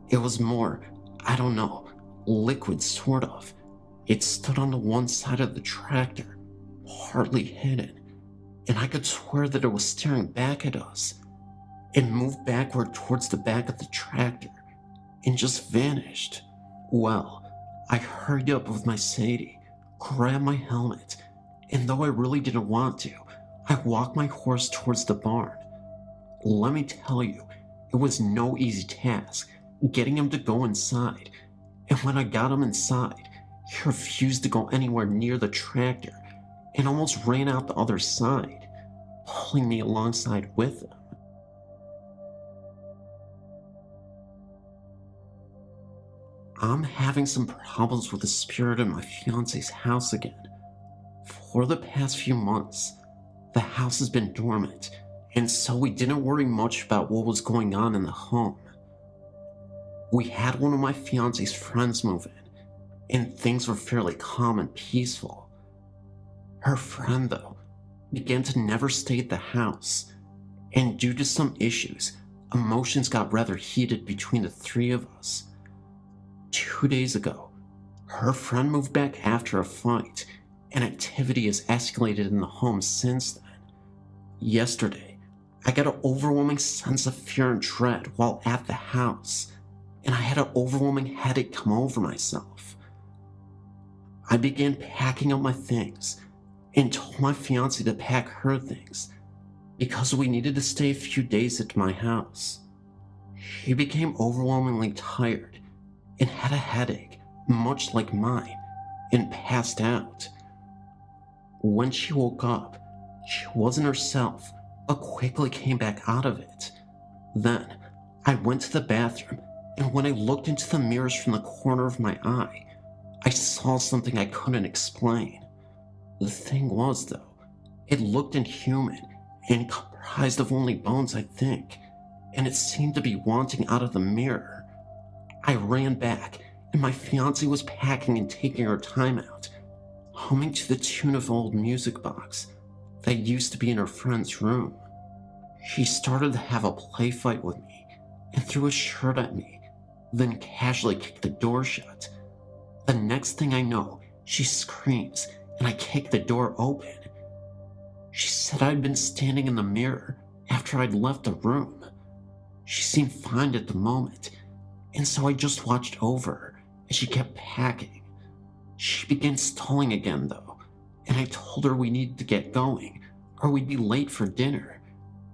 It was more, I don't know, liquid sort of. It stood on the one side of the tractor, partly hidden, and I could swear that it was staring back at us. It moved backward towards the back of the tractor and just vanished. Well, I hurried up with my Sadie, grabbed my helmet, and though I really didn't want to, I walked my horse towards the barn. Let me tell you, it was no easy task getting him to go inside, and when I got him inside, he refused to go anywhere near the tractor and almost ran out the other side, pulling me alongside with him. I'm having some problems with the spirit in my fiance's house again. For the past few months, the house has been dormant, and so we didn't worry much about what was going on in the home. We had one of my fiance's friends move in, and things were fairly calm and peaceful. Her friend, though, began to never stay at the house, and due to some issues, emotions got rather heated between the three of us. 2 days ago, her friend moved back after a fight, and activity has escalated in the home since then. Yesterday, I got an overwhelming sense of fear and dread while at the house, and I had an overwhelming headache come over myself. I began packing up my things and told my fiancée to pack her things because we needed to stay a few days at my house. She became overwhelmingly tired and had a headache, much like mine, and passed out. When she woke up, she wasn't herself, but quickly came back out of it. Then, I went to the bathroom, and when I looked into the mirrors from the corner of my eye, I saw something I couldn't explain. The thing was, though, it looked inhuman and comprised of only bones, I think, and it seemed to be wanting out of the mirror. I ran back, and my fiancée was packing and taking her time out, humming to the tune of an old music box that used to be in her friend's room. She started to have a play fight with me and threw a shirt at me, then casually kicked the door shut. The next thing I know, she screams and I kick the door open. She said I'd been standing in the mirror after I'd left the room. She seemed fine at the moment, and so I just watched over her as she kept packing. She began stalling again, though, and I told her we needed to get going, or we'd be late for dinner.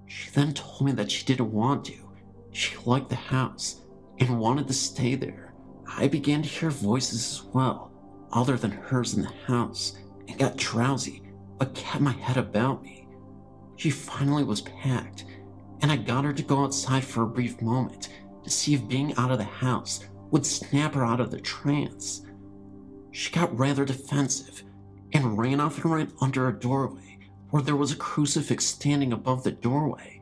She then told me that she didn't want to. She liked the house and wanted to stay there. I began to hear voices as well, other than hers in the house, and got drowsy, but kept my head about me. She finally was packed, and I got her to go outside for a brief moment to see if being out of the house would snap her out of the trance. She got rather defensive and ran off and ran under a doorway where there was a crucifix standing above the doorway.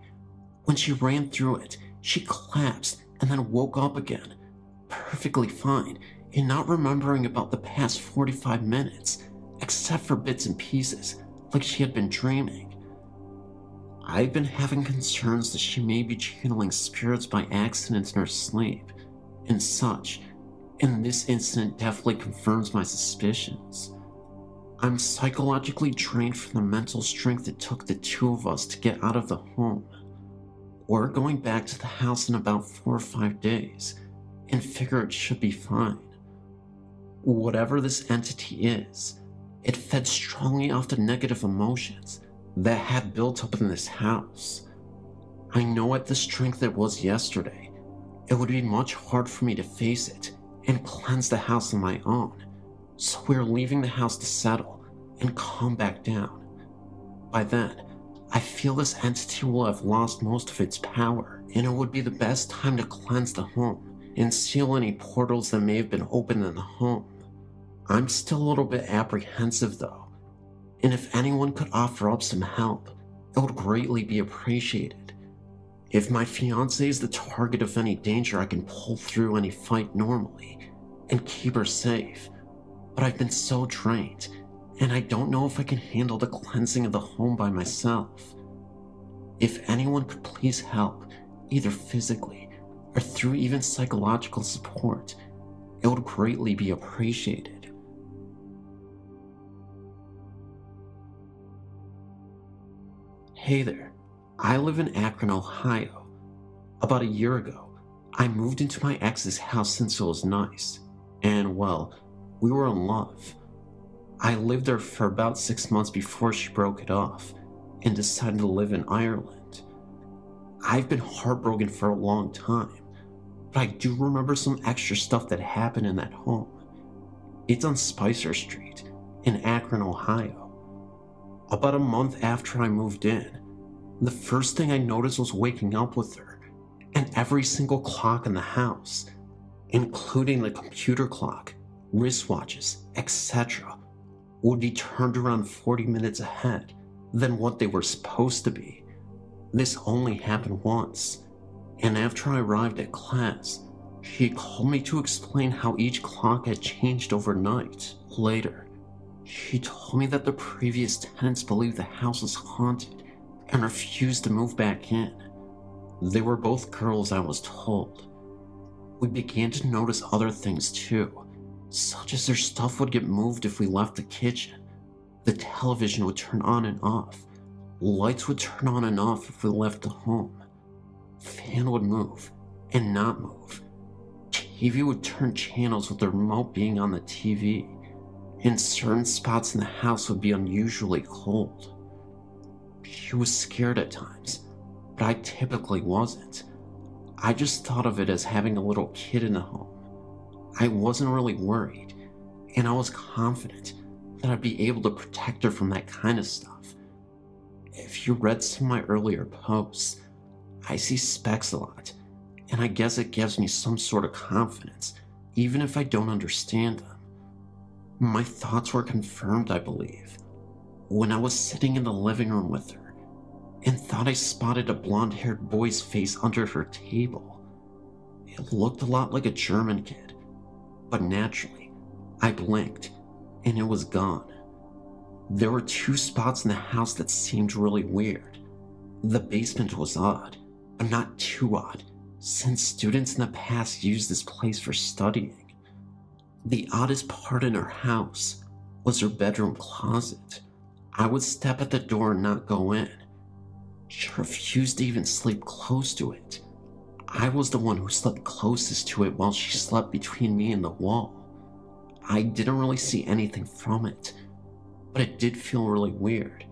When she ran through it, she collapsed and then woke up again, perfectly fine and not remembering about the past 45 minutes, except for bits and pieces, like she had been dreaming. I've been having concerns that she may be channeling spirits by accident in her sleep and such, and this incident definitely confirms my suspicions. I'm psychologically drained from the mental strength it took the two of us to get out of the home. We're going back to the house in about 4 or 5 days, and figure it should be fine. Whatever this entity is, it fed strongly off the negative emotions that had built up in this house. I know at the strength it was yesterday, it would be much hard for me to face it and cleanse the house on my own, so we're leaving the house to settle and calm back down. By then, I feel this entity will have lost most of its power, and it would be the best time to cleanse the home and seal any portals that may have been opened in the home. I'm still a little bit apprehensive though, and if anyone could offer up some help, it would greatly be appreciated. If my fiancée is the target of any danger, I can pull through any fight normally and keep her safe, but I've been so drained, and I don't know if I can handle the cleansing of the home by myself. If anyone could please help, either physically or through even psychological support, it would greatly be appreciated. Hey there, I live in Akron, Ohio. About a year ago, I moved into my ex's house since it was nice, and well, we were in love. I lived there for about 6 months before she broke it off and decided to live in Ireland. I've been heartbroken for a long time, but I do remember some extra stuff that happened in that home. It's on Spicer Street in Akron, Ohio. About a month after I moved in, the first thing I noticed was waking up with her and every single clock in the house. including the computer clock, wristwatches, etc., would be turned around 40 minutes ahead than what they were supposed to be. This only happened once, and after I arrived at class, she called me to explain how each clock had changed overnight. Later, she told me that the previous tenants believed the house was haunted and refused to move back in. They were both girls, I was told. We began to notice other things too, such as their stuff would get moved if we left the kitchen. The television would turn on and off. Lights would turn on and off if we left the home. Fan would move and not move. TV would turn channels with the remote being on the TV. And certain spots in the house would be unusually cold. She was scared at times, but I typically wasn't. I just thought of it as having a little kid in the home. I wasn't really worried, and I was confident that I'd be able to protect her from that kind of stuff. If you read some of my earlier posts, I see specks a lot, and I guess it gives me some sort of confidence, even if I don't understand them. My thoughts were confirmed, I believe, when I was sitting in the living room with her and thought I spotted a blonde-haired boy's face under her table. It looked a lot like a German kid, but naturally, I blinked and it was gone. There were 2 spots in the house that seemed really weird. The basement was odd, but not too odd, since students in the past used this place for studying. The oddest part in her house was her bedroom closet. I would step at the door and not go in. She refused to even sleep close to it. I was the one who slept closest to it while she slept between me and the wall. I didn't really see anything from it, but it did feel really weird,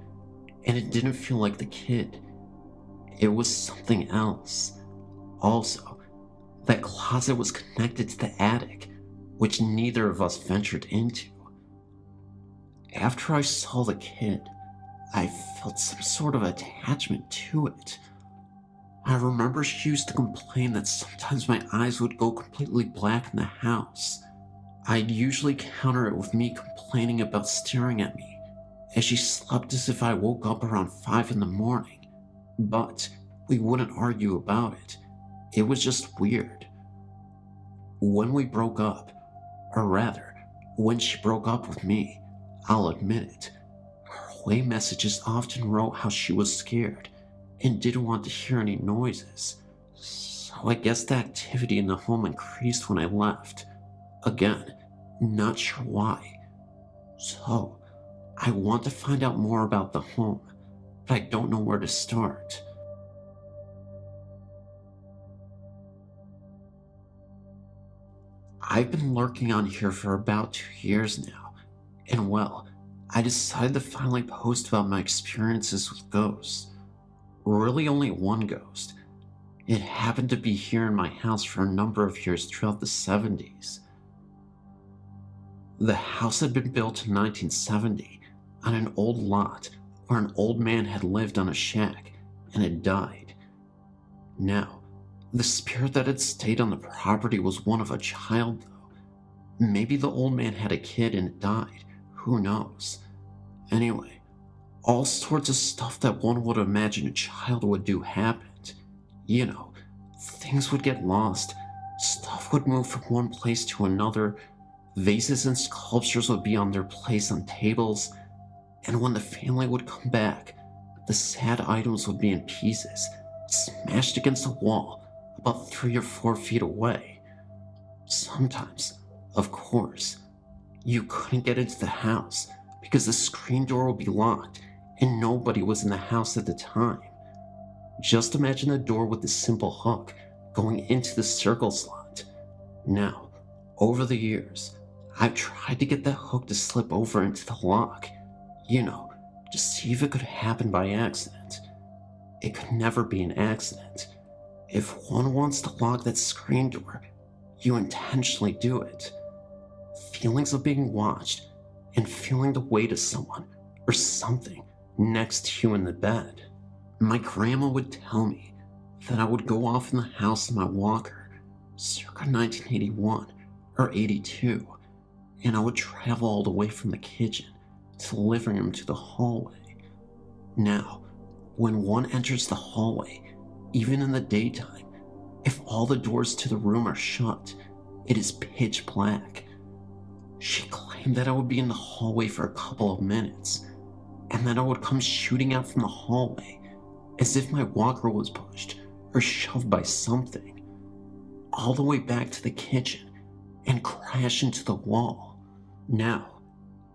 and it didn't feel like the kid. It was something else. Also, that closet was connected to the attic, which neither of us ventured into. After I saw the kid, I felt some sort of attachment to it. I remember she used to complain that sometimes my eyes would go completely black in the house. I'd usually counter it with me complaining about staring at me, as she slept as if I woke up around 5 in the morning, but we wouldn't argue about it. It was just weird. When we broke up, or rather, when she broke up with me, I'll admit it, her away messages often wrote how she was scared and didn't want to hear any noises. So I guess the activity in the home increased when I left. Again, not sure why. So, I want to find out more about the home, but I don't know where to start. I've been lurking on here for about 2 years now, and well, I decided to finally post about my experiences with ghosts. Really only one ghost. It happened to be here in my house for a number of years throughout the 70s. The house had been built in 1970 on an old lot where an old man had lived on a shack and had died. Now, the spirit that had stayed on the property was one of a child, though. Maybe the old man had a kid and it died. Who knows? Anyway, all sorts of stuff that one would imagine a child would do happened. You know, things would get lost, stuff would move from one place to another, vases and sculptures would be on their place on tables, and when the family would come back, the sad items would be in pieces, smashed against a wall about 3 or 4 feet away. Sometimes, of course, you couldn't get into the house because the screen door would be locked and nobody was in the house at the time. Just imagine a door with a simple hook going into the circle slot. Now, over the years, I've tried to get that hook to slip over into the lock, you know, to see if it could happen by accident. It could never be an accident. If one wants to lock that screen door, you intentionally do it. Feelings of being watched and feeling the weight of someone or something next to you in the bed. My grandma would tell me that I would go off in the house in my walker circa 1981 or 82, and I would travel all the way from the kitchen to the living room to the hallway. Now, when one enters the hallway, even in the daytime, if all the doors to the room are shut, it is pitch black. She claimed that I would be in the hallway for a couple of minutes, and then I would come shooting out from the hallway as if my walker was pushed or shoved by something, all the way back to the kitchen and crash into the wall. Now,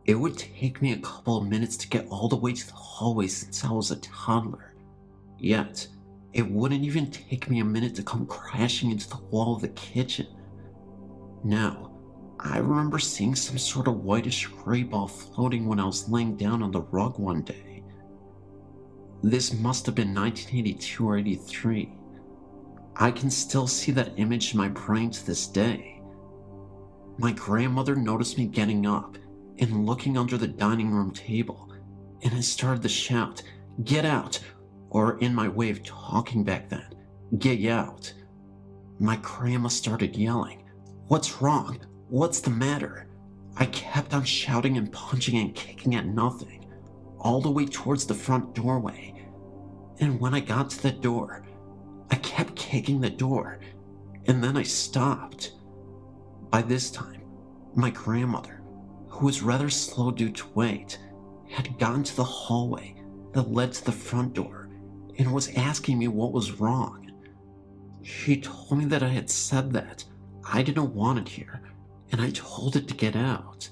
it would take me a couple of minutes to get all the way to the hallway since I was a toddler, yet it wouldn't even take me a minute to come crashing into the wall of the kitchen. Now, I remember seeing some sort of whitish gray ball floating when I was laying down on the rug one day. This must have been 1982 or 83. I can still see that image in my brain to this day. My grandmother noticed me getting up and looking under the dining room table, and I started to shout, "Get out!" or in my way of talking back then, "Get out!" My grandma started yelling, "What's wrong? What's the matter?" I kept on shouting and punching and kicking at nothing, all the way towards the front doorway. And when I got to the door, I kept kicking the door, and then I stopped. By this time, my grandmother, who was rather slow due to weight, had gotten to the hallway that led to the front door and was asking me what was wrong. She told me that I had said that I didn't want it here, and I told it to get out.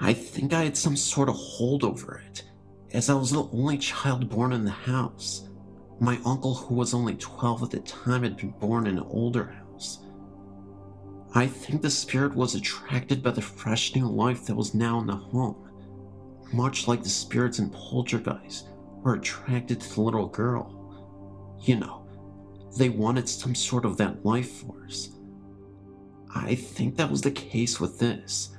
I think I had some sort of hold over it, as I was the only child born in the house. My uncle, who was only 12 at the time, had been born in an older house. I think the spirit was attracted by the fresh new life that was now in the home, much like the spirits in Poltergeist were attracted to the little girl. You know, they wanted some sort of that life force. I think that was the case with this.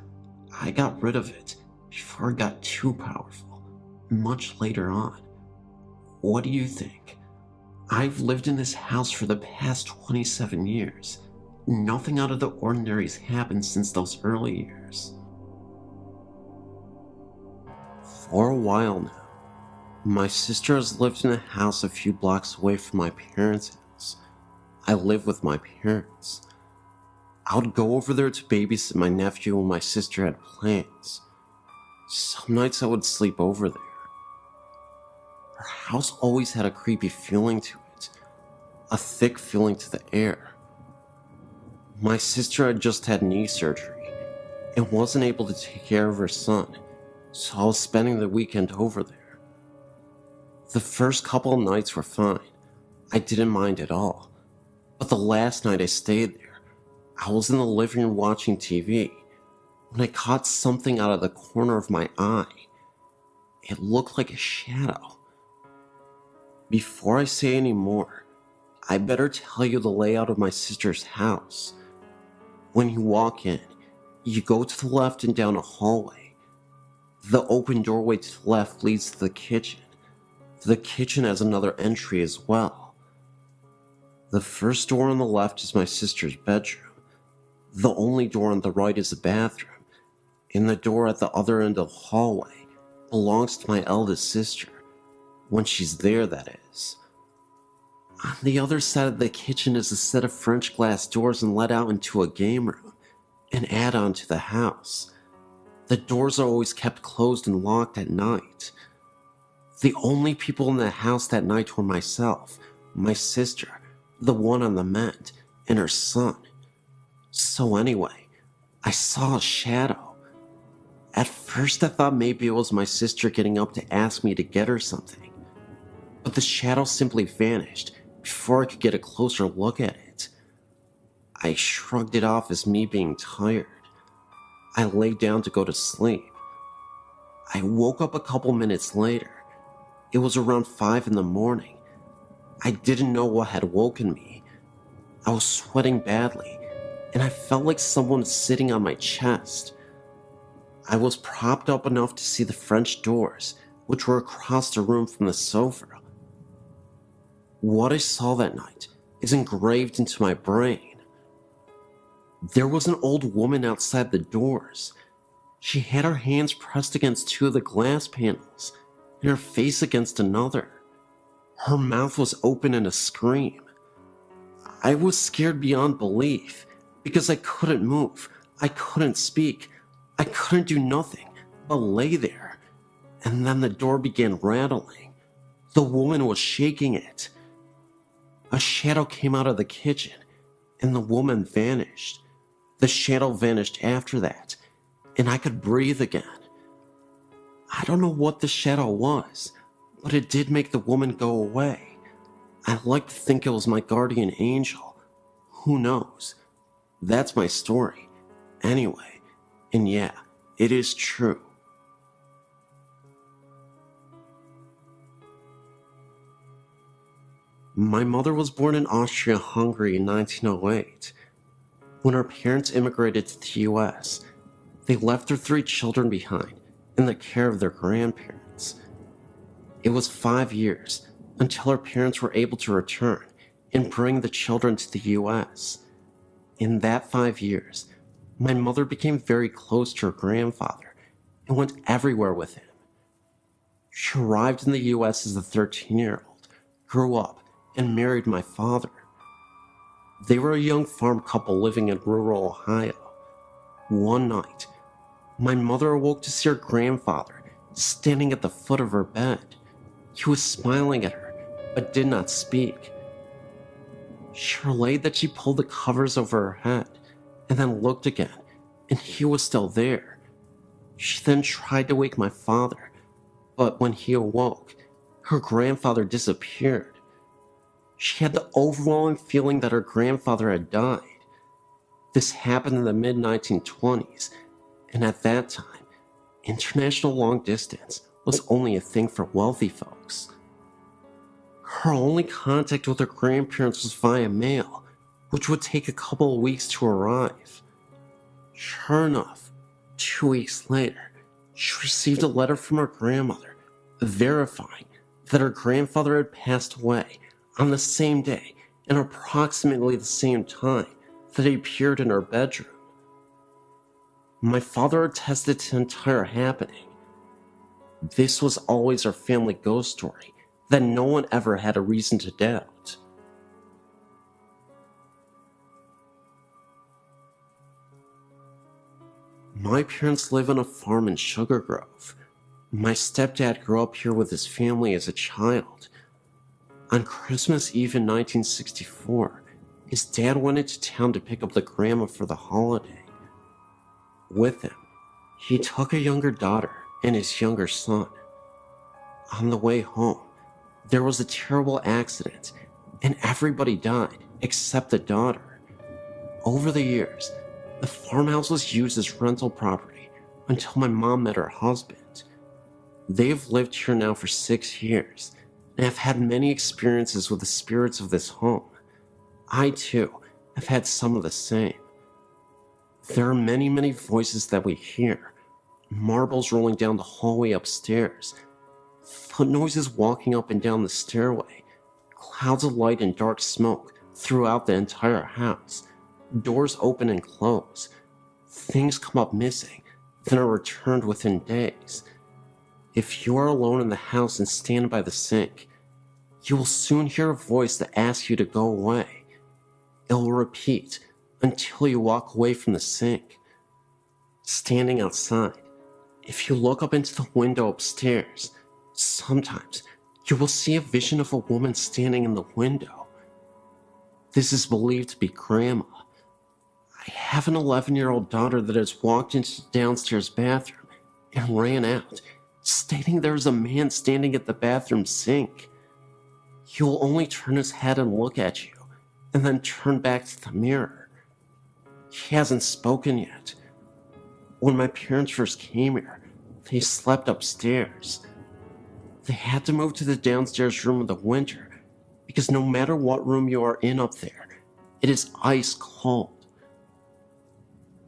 I got rid of it before it got too powerful, much later on. What do you think? I've lived in this house for the past 27 years. Nothing out of the ordinary has happened since those early years. For a while now, my sister has lived in a house a few blocks away from my parents' house. I live with my parents. I would go over there to babysit my nephew when my sister had plans. Some nights I would sleep over there. Her house always had a creepy feeling to it, a thick feeling to the air. My sister had just had knee surgery and wasn't able to take care of her son, so I was spending the weekend over there. The first couple of nights were fine. I didn't mind at all. But the last night I stayed there, I was in the living room watching TV when I caught something out of the corner of my eye. It looked like a shadow. Before I say any more, I better tell you the layout of my sister's house. When you walk in, you go to the left and down a hallway. The open doorway to the left leads to the kitchen. The kitchen has another entry as well. The first door on the left is my sister's bedroom. The only door on the right is the bathroom, and the door at the other end of the hallway belongs to my eldest sister, when she's there, that is. On the other side of the kitchen is a set of French glass doors and let out into a game room, an add-on to the house. The doors are always kept closed and locked at night. The only people in the house that night were myself, my sister, the one on the mend, and her son. So anyway, I saw a shadow. At first I thought maybe it was my sister getting up to ask me to get her something, but the shadow simply vanished before I could get a closer look at it. I shrugged it off as me being tired. I lay down to go to sleep. I woke up a couple minutes later. It was around 5 in the morning. I didn't know what had woken me. I was sweating badly, and I felt like someone was sitting on my chest. I was propped up enough to see the French doors, which were across the room from the sofa. What I saw that night is engraved into my brain. There was an old woman outside the doors. She had her hands pressed against two of the glass panels and her face against another. Her mouth was open in a scream. I was scared beyond belief because I couldn't move, I couldn't speak, I couldn't do nothing but lay there. And then the door began rattling. The woman was shaking it. A shadow came out of the kitchen and the woman vanished. The shadow vanished after that, and I could breathe again. I don't know what the shadow was, but it did make the woman go away. I like to think it was my guardian angel. Who knows? That's my story. Anyway, and yeah, it is true. My mother was born in Austria-Hungary in 1908. When her parents immigrated to the US, they left their 3 children behind in the care of their grandparents. It was 5 years until her parents were able to return and bring the children to the US. In that 5 years, my mother became very close to her grandfather and went everywhere with him. She arrived in the US as a 13-year-old, grew up, and married my father. They were a young farm couple living in rural Ohio. One night, my mother awoke to see her grandfather standing at the foot of her bed. He was smiling at her, but did not speak. She relayed that she pulled the covers over her head and then looked again, and he was still there. She then tried to wake my father, but when he awoke, her grandfather disappeared. She had the overwhelming feeling that her grandfather had died. This happened in the mid-1920s, and at that time, international long distance was only a thing for wealthy folks. Her only contact with her grandparents was via mail, which would take a couple of weeks to arrive. Sure enough, 2 weeks later, she received a letter from her grandmother verifying that her grandfather had passed away on the same day and approximately the same time that he appeared in her bedroom. My father attested to the entire happening. This was always our family ghost story that no one ever had a reason to doubt. My parents live on a farm in Sugar Grove. My stepdad grew up here with his family as a child. On Christmas Eve in 1964, his dad went into town to pick up the grandma for the holiday. With him, he took a younger daughter and his younger son. On the way home, there was a terrible accident, and everybody died except the daughter. Over the years, the farmhouse was used as rental property until my mom met her husband. They have lived here now for 6 years, and have had many experiences with the spirits of this home. I, too, have had some of the same. There are many voices that we hear. Marbles rolling down the hallway upstairs, foot noises walking up and down the stairway, clouds of light and dark smoke throughout the entire house, doors open and close. Things come up missing, then are returned within days. If you are alone in the house and stand by the sink, you will soon hear a voice that asks you to go away. It will repeat until you walk away from the sink. Standing outside, if you look up into the window upstairs, sometimes you will see a vision of a woman standing in the window. This is believed to be Grandma. I have an 11-year-old daughter that has walked into the downstairs bathroom and ran out, stating there is a man standing at the bathroom sink. He will only turn his head and look at you, and then turn back to the mirror. He hasn't spoken yet. When my parents first came here, they slept upstairs. They had to move to the downstairs room in the winter because no matter what room you are in up there, it is ice cold.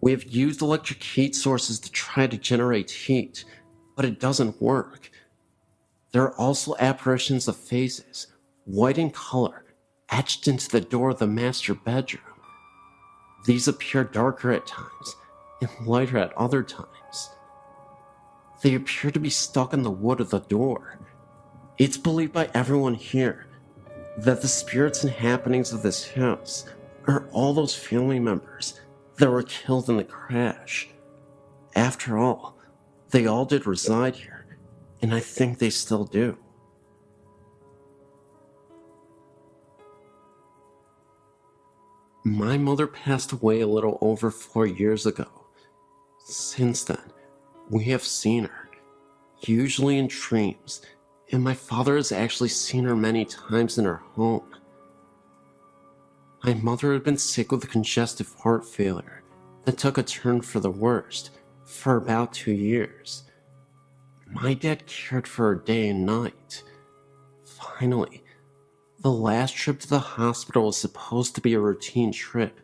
We have used electric heat sources to try to generate heat, but it doesn't work. There are also apparitions of faces, white in color, etched into the door of the master bedroom. These appear darker at times and lighter at other times. They appear to be stuck in the wood of the door. It's believed by everyone here that the spirits and happenings of this house are all those family members that were killed in the crash. After all, they all did reside here, and I think they still do. My mother passed away a little over 4 years ago. Since then, we have seen her, usually in dreams, and my father has actually seen her many times in her home. My mother had been sick with a congestive heart failure that took a turn for the worst for about 2 years. My dad cared for her day and night. Finally, the last trip to the hospital was supposed to be a routine trip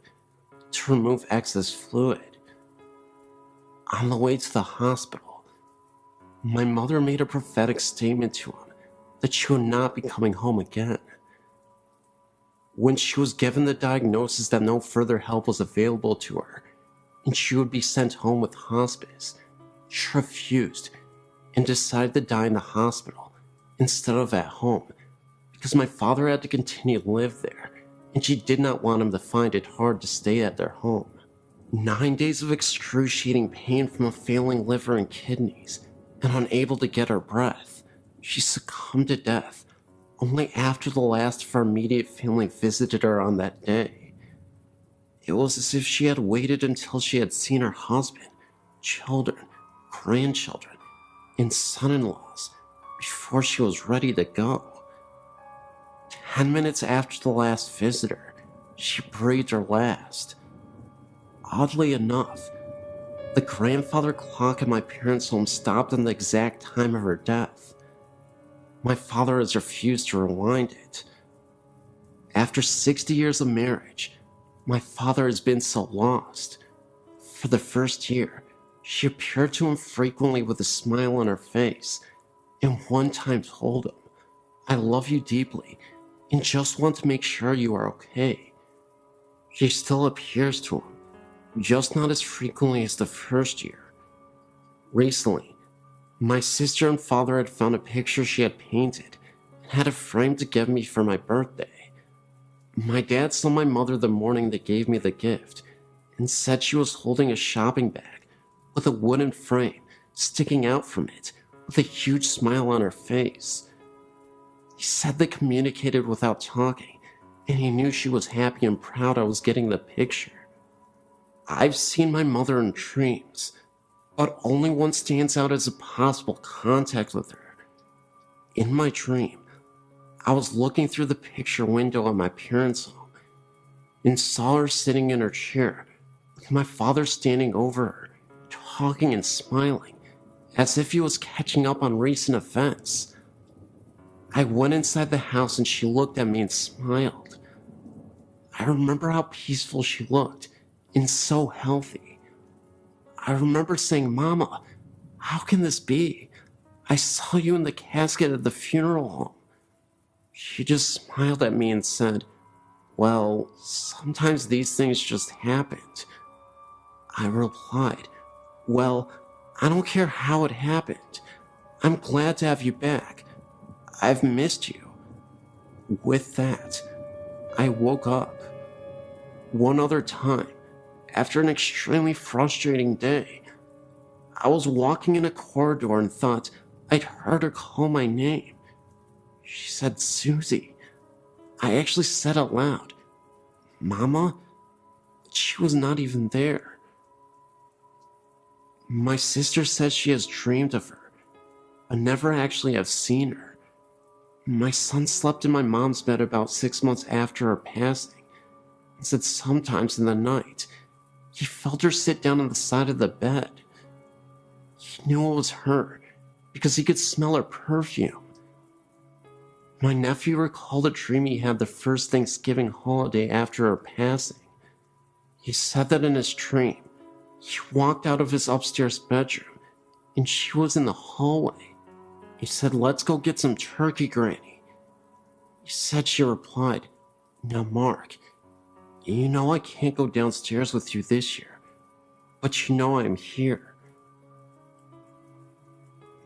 to remove excess fluid. On the way to the hospital, my mother made a prophetic statement to him that she would not be coming home again. When she was given the diagnosis that no further help was available to her and she would be sent home with hospice, she refused and decided to die in the hospital instead of at home because my father had to continue to live there and she did not want him to find it hard to stay at their home. 9 days of excruciating pain from a failing liver and kidneys, and unable to get her breath, she succumbed to death only after the last of her immediate family visited her on that day. It was as if she had waited until she had seen her husband, children, grandchildren, and son-in-laws before she was ready to go. 10 minutes after the last visitor, she breathed her last. Oddly enough, the grandfather clock in my parents' home stopped on the exact time of her death. My father has refused to rewind it. After 60 years of marriage, my father has been so lost. For the first year, she appeared to him frequently with a smile on her face, and one time told him, "I love you deeply, and just want to make sure you are okay." She still appears to him, just not as frequently as the first year. Recently, my sister and father had found a picture she had painted and had a frame to give me for my birthday. My dad saw my mother the morning they gave me the gift and said she was holding a shopping bag with a wooden frame sticking out from it with a huge smile on her face. He said they communicated without talking, and he knew she was happy and proud I was getting the picture. I've seen my mother in dreams, but only one stands out as a possible contact with her. In my dream, I was looking through the picture window at my parents' home and saw her sitting in her chair with my father standing over her, talking and smiling, as if he was catching up on recent events. I went inside the house and she looked at me and smiled. I remember how peaceful she looked and so healthy. I remember saying, "Mama, how can this be? I saw you in the casket at the funeral home." She just smiled at me and said, "Well, sometimes these things just happened." I replied, "Well, I don't care how it happened. I'm glad to have you back. I've missed you." With that, I woke up. One other time, after an extremely frustrating day, I was walking in a corridor and thought I'd heard her call my name. She said, "Susie." I actually said out loud, "Mama?" She was not even there. My sister says she has dreamed of her, but never actually have seen her. My son slept in my mom's bed about 6 months after her passing, and said sometimes in the night, he felt her sit down on the side of the bed. He knew it was her, because he could smell her perfume. My nephew recalled a dream he had the first Thanksgiving holiday after her passing. He said that in his dream, he walked out of his upstairs bedroom, and she was in the hallway. He said, "Let's go get some turkey, Granny." He said she replied, "No, Mark, You know I can't go downstairs with you this year, but you know I'm here.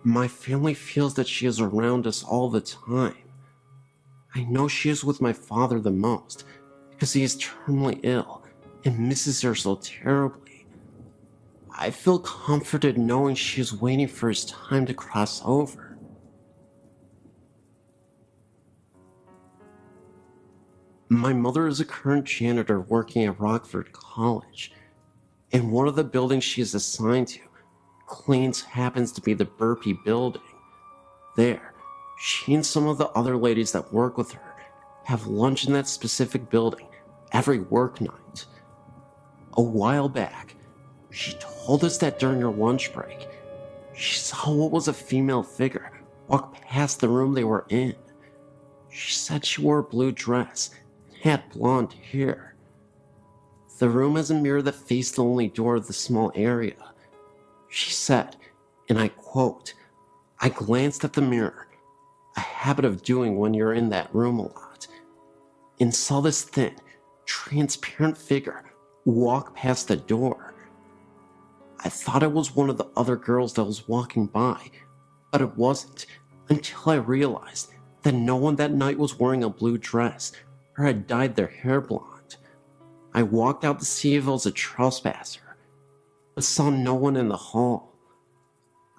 My family feels that she is around us all the time. I know she is with my father the most, because he is terminally ill and misses her so terribly. I feel comforted knowing she is waiting for his time to cross over. My mother is a current janitor working at Rockford College, and one of the buildings she is assigned to cleans happens to be the Burpee building. There, she and some of the other ladies that work with her have lunch in that specific building every work night. A while back, she told us that during her lunch break, she saw what was a female figure walk past the room they were in. She said she wore a blue dress and had blonde hair. The room has a mirror that faced the only door of the small area. She said, and I quote, "I glanced at the mirror, a habit of doing when you're in that room a lot, and saw this thin, transparent figure walk past the door. I thought it was one of the other girls that was walking by, but it wasn't until I realized that no one that night was wearing a blue dress or had dyed their hair blonde. I walked out to see if it was a trespasser, but saw no one in the hall.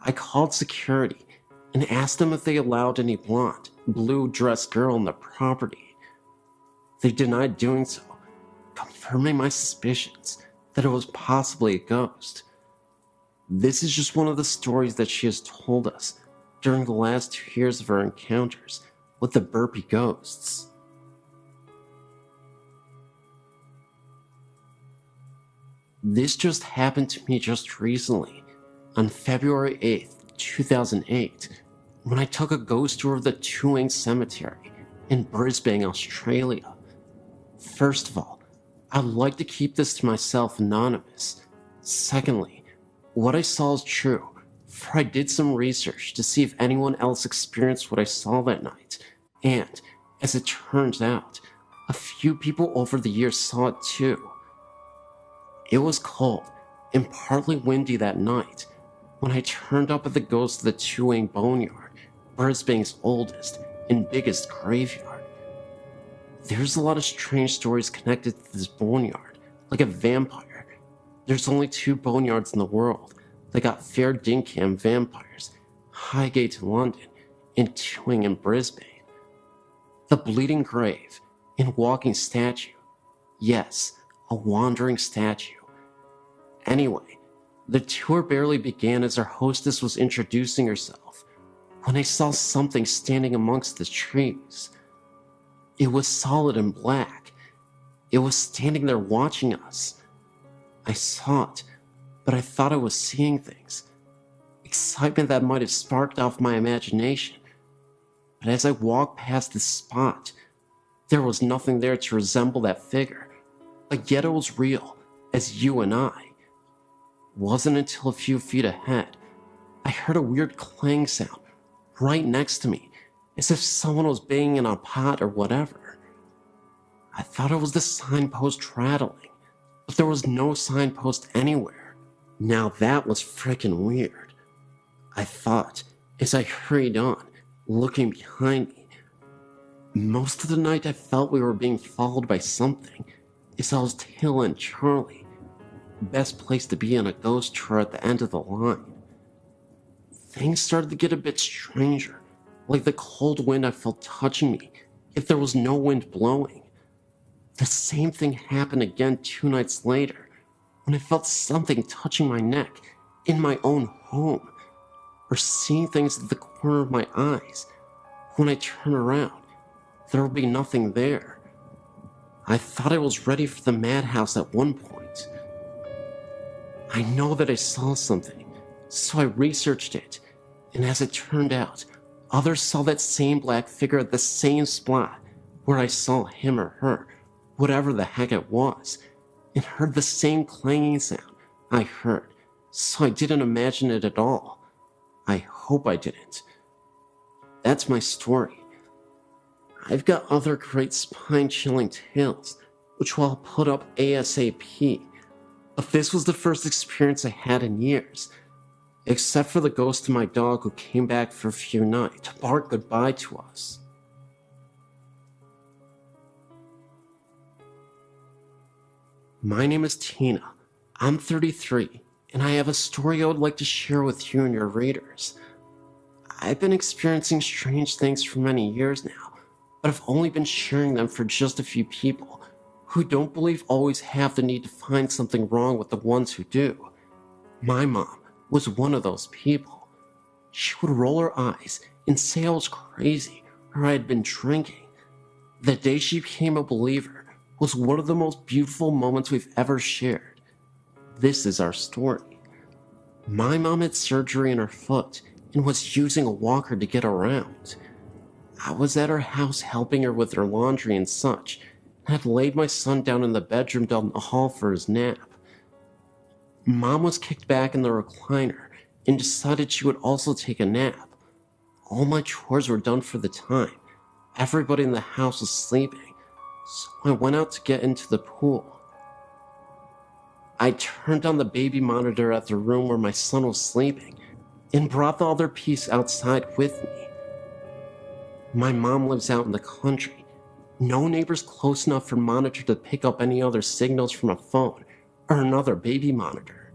I called security and asked them if they allowed any blonde, blue-dressed girl on the property. They denied doing so, confirming my suspicions that it was possibly a ghost. This is just one of the stories that she has told us during the last 2 years of her encounters with the Burpee ghosts." This just happened to me just recently, on February 8th, 2008, when I took a ghost tour of the Tuang Cemetery in Brisbane, Australia. First of all, I'd like to keep this to myself anonymous. Secondly, what I saw is true, for I did some research to see if anyone else experienced what I saw that night, and, as it turns out, a few people over the years saw it too. It was cold and partly windy that night when I turned up at the ghost of the Tuang Boneyard, Brisbane's oldest and biggest graveyard. There's a lot of strange stories connected to this boneyard, like a vampire. There's only 2 boneyards in the world that got fair dinkum vampires, Highgate in London and Tuang in Brisbane. The Bleeding Grave and Walking Statue. Yes, a wandering statue. Anyway, the tour barely began as our hostess was introducing herself when I saw something standing amongst the trees. It was solid and black. It was standing there watching us. I saw it, but I thought I was seeing things. Excitement that might have sparked off my imagination. But as I walked past this spot, there was nothing there to resemble that figure. But yet it was real, as you and I. It wasn't until a few feet ahead, I heard a weird clang sound right next to me, as if someone was banging in a pot or whatever. I thought it was the signpost rattling, but there was no signpost anywhere. Now that was frickin' weird, I thought, as I hurried on, looking behind me. Most of the night I felt we were being followed by something, as I was tailing Charlie. Best place to be on a ghost tour at the end of the line. Things started to get a bit stranger, like the cold wind I felt touching me, yet there was no wind blowing. The same thing happened again 2 nights later, when I felt something touching my neck in my own home, or seeing things at the corner of my eyes. When I turned around, there would be nothing there. I thought I was ready for the madhouse at one point. I know that I saw something, so I researched it, and as it turned out, others saw that same black figure at the same spot where I saw him or her, whatever the heck it was, and heard the same clanging sound I heard, so I didn't imagine it at all. I hope I didn't. That's my story. I've got other great spine-chilling tales, which I'll put up ASAP. But this was the first experience I had in years, except for the ghost of my dog who came back for a few nights to bark goodbye to us. My name is Tina. I'm 33, and I have a story I would like to share with you and your readers. I've been experiencing strange things for many years now, but I've only been sharing them for just a few people who don't believe always have the need to find something wrong with the ones who do. My mom was one of those people. She would roll her eyes and say I was crazy or I had been drinking. The day she became a believer was one of the most beautiful moments we've ever shared. This is our story. My mom had surgery in her foot and was using a walker to get around. I was at her house helping her with her laundry and such, and had laid my son down in the bedroom down the hall for his nap. Mom was kicked back in the recliner and decided she would also take a nap. All my chores were done for the time. Everybody in the house was sleeping, so I went out to get into the pool. I turned on the baby monitor at the room where my son was sleeping and brought the other piece outside with me. My mom lives out in the country. No neighbors close enough for monitor to pick up any other signals from a phone or another baby monitor.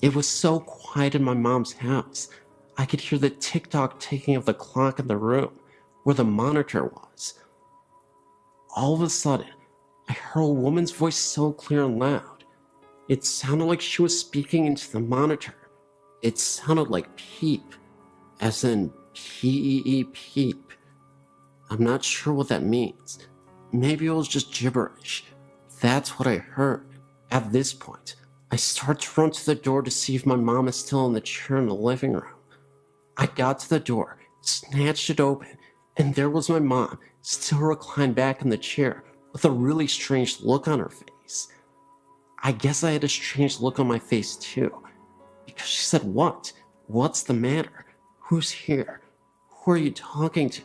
It was so quiet in my mom's house, I could hear the tick-tock ticking of the clock in the room where the monitor was. All of a sudden, I heard a woman's voice so clear and loud. It sounded like she was speaking into the monitor. It sounded like peep, as in P-E-E peep. I'm not sure what that means. Maybe it was just gibberish. That's what I heard. At this point, I start to run to the door to see if my mom is still in the chair in the living room. I got to the door, snatched it open, and there was my mom, still reclined back in the chair with a really strange look on her face. I guess I had a strange look on my face too, because she said, "What? What's the matter? Who's here? Who are you talking to?"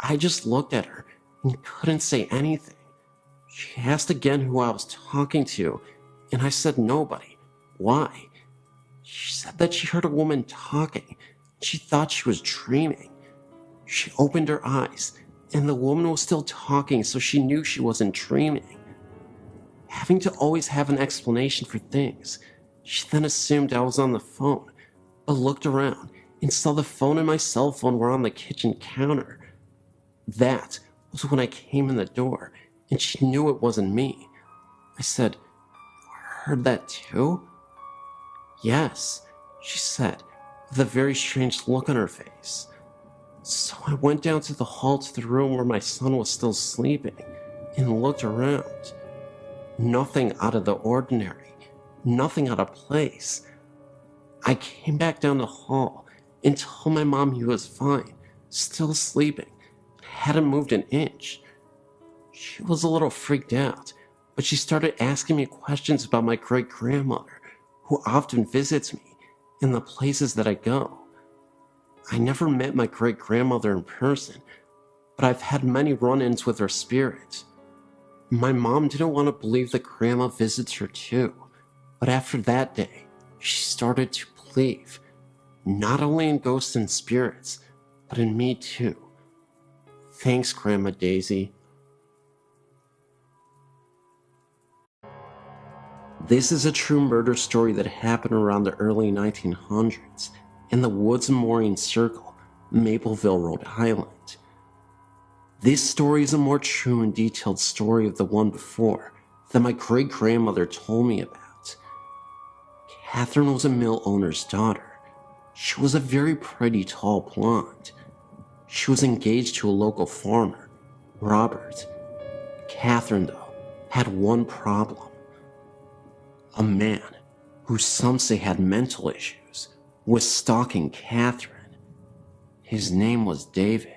I just looked at her and couldn't say anything. She asked again who I was talking to, and I said nobody. Why? She said that she heard a woman talking. She thought she was dreaming. She opened her eyes, and the woman was still talking, so she knew she wasn't dreaming. Having to always have an explanation for things, she then assumed I was on the phone, but looked around and saw the phone and my cell phone were on the kitchen counter. That was when I came in the door, and she knew it wasn't me. I said, "Heard that too?" "Yes," she said, with a very strange look on her face. So I went down to the hall to the room where my son was still sleeping and looked around. Nothing out of the ordinary, nothing out of place. I came back down the hall and told my mom he was fine, still sleeping, hadn't moved an inch. She was a little freaked out, but she started asking me questions about my great-grandmother, who often visits me in the places that I go. I never met my great-grandmother in person, but I've had many run-ins with her spirit. My mom didn't want to believe that Grandma visits her too, but after that day, she started to believe, not only in ghosts and spirits, but in me too. Thanks, Grandma Daisy. This is a true murder story that happened around the early 1900s in the Woods Memorial Circle, Mapleville, Rhode Island. This story is a more true and detailed story of the one before that my great-grandmother told me about. Catherine was a mill owner's daughter. She was a very pretty tall blonde. She was engaged to a local farmer, Robert. Catherine, though, had one problem. A man, who some say had mental issues, was stalking Catherine. His name was David.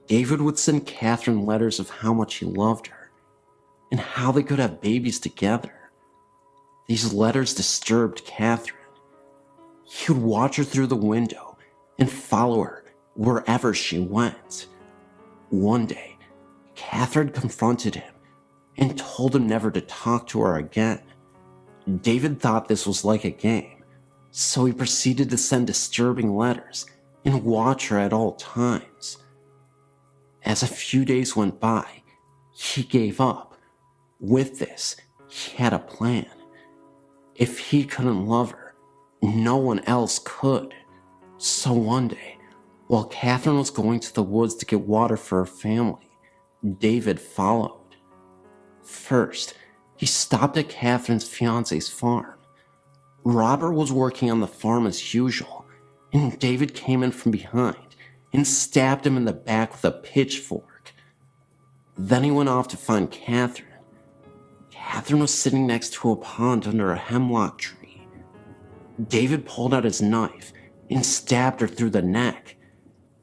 David would send Catherine letters of how much he loved her, and how they could have babies together. These letters disturbed Catherine. He would watch her through the window and follow her wherever she went. One day, Catherine confronted him and told him never to talk to her again. David thought this was like a game, so he proceeded to send disturbing letters and watch her at all times. As a few days went by, he gave up. With this, he had a plan. If he couldn't love her, no one else could. So one day, while Catherine was going to the woods to get water for her family, David followed. First, he stopped at Catherine's fiance's farm. Robert was working on the farm as usual, and David came in from behind and stabbed him in the back with a pitchfork. Then he went off to find Catherine. Catherine was sitting next to a pond under a hemlock tree. David pulled out his knife and stabbed her through the neck.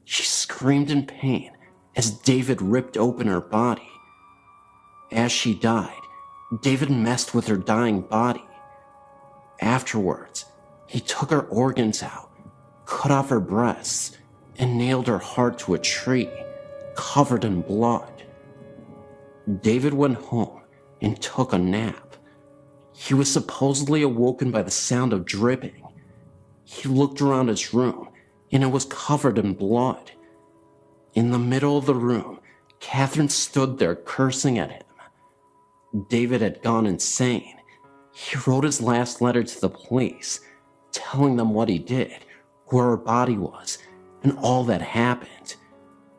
She screamed in pain as David ripped open her body. As she died, David messed with her dying body. Afterwards, he took her organs out, cut off her breasts, and nailed her heart to a tree, covered in blood. David went home and took a nap. He was supposedly awoken by the sound of dripping. He looked around his room, and it was covered in blood. In the middle of the room, Catherine stood there cursing at him. David had gone insane. He wrote his last letter to the police, telling them what he did, where her body was, and all that happened.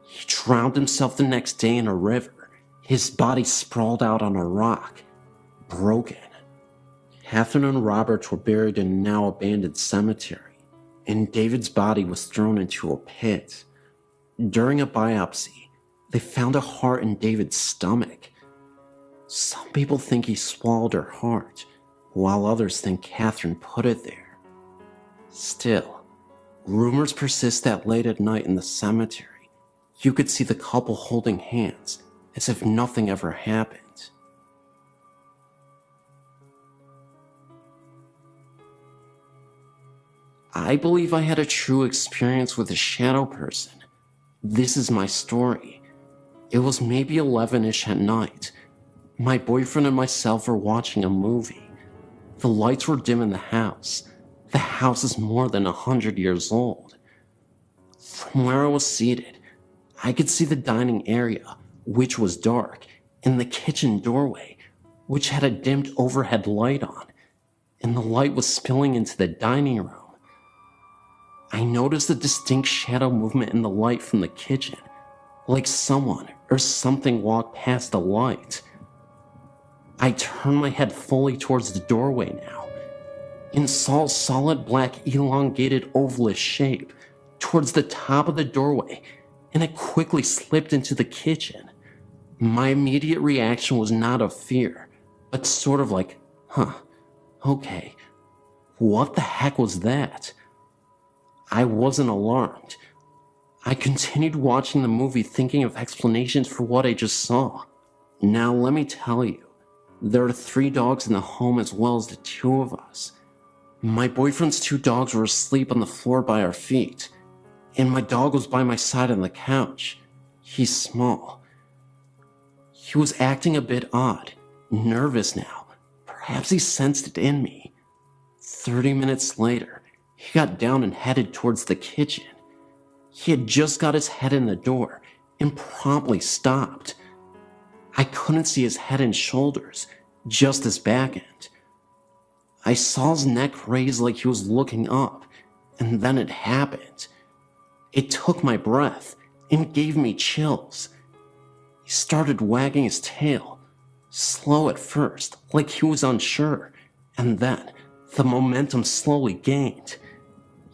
He drowned himself the next day in a river, his body sprawled out on a rock, broken. Catherine and Robert were buried in a now abandoned cemetery, and David's body was thrown into a pit. During a biopsy, they found a heart in David's stomach. Some people think he swallowed her heart, while others think Catherine put it there. Still, rumors persist that late at night in the cemetery, you could see the couple holding hands as if nothing ever happened. I believe I had a true experience with a shadow person. This is my story. It was maybe 11-ish at night. My boyfriend and myself were watching a movie. The lights were dim in the house. The house is more than 100 years old. From where I was seated, I could see the dining area, which was dark, and the kitchen doorway, which had a dimmed overhead light on, and the light was spilling into the dining room. I noticed a distinct shadow movement in the light from the kitchen, like someone or something walked past the light. I turned my head fully towards the doorway now, and saw a solid black elongated ovalish shape towards the top of the doorway, and it quickly slipped into the kitchen. My immediate reaction was not of fear, but sort of like, okay, what the heck was that? I wasn't alarmed. I continued watching the movie thinking of explanations for what I just saw. Now let me tell you, there are 3 dogs in the home as well as the 2 of us. My boyfriend's 2 dogs were asleep on the floor by our feet, and my dog was by my side on the couch. He's small. He was acting a bit odd, nervous now. Perhaps he sensed it in me. 30 minutes later, he got down and headed towards the kitchen. He had just got his head in the door and promptly stopped. I couldn't see his head and shoulders, just his back end. I saw his neck raised like he was looking up, and then it happened. It took my breath and gave me chills. He started wagging his tail, slow at first, like he was unsure, and then the momentum slowly gained.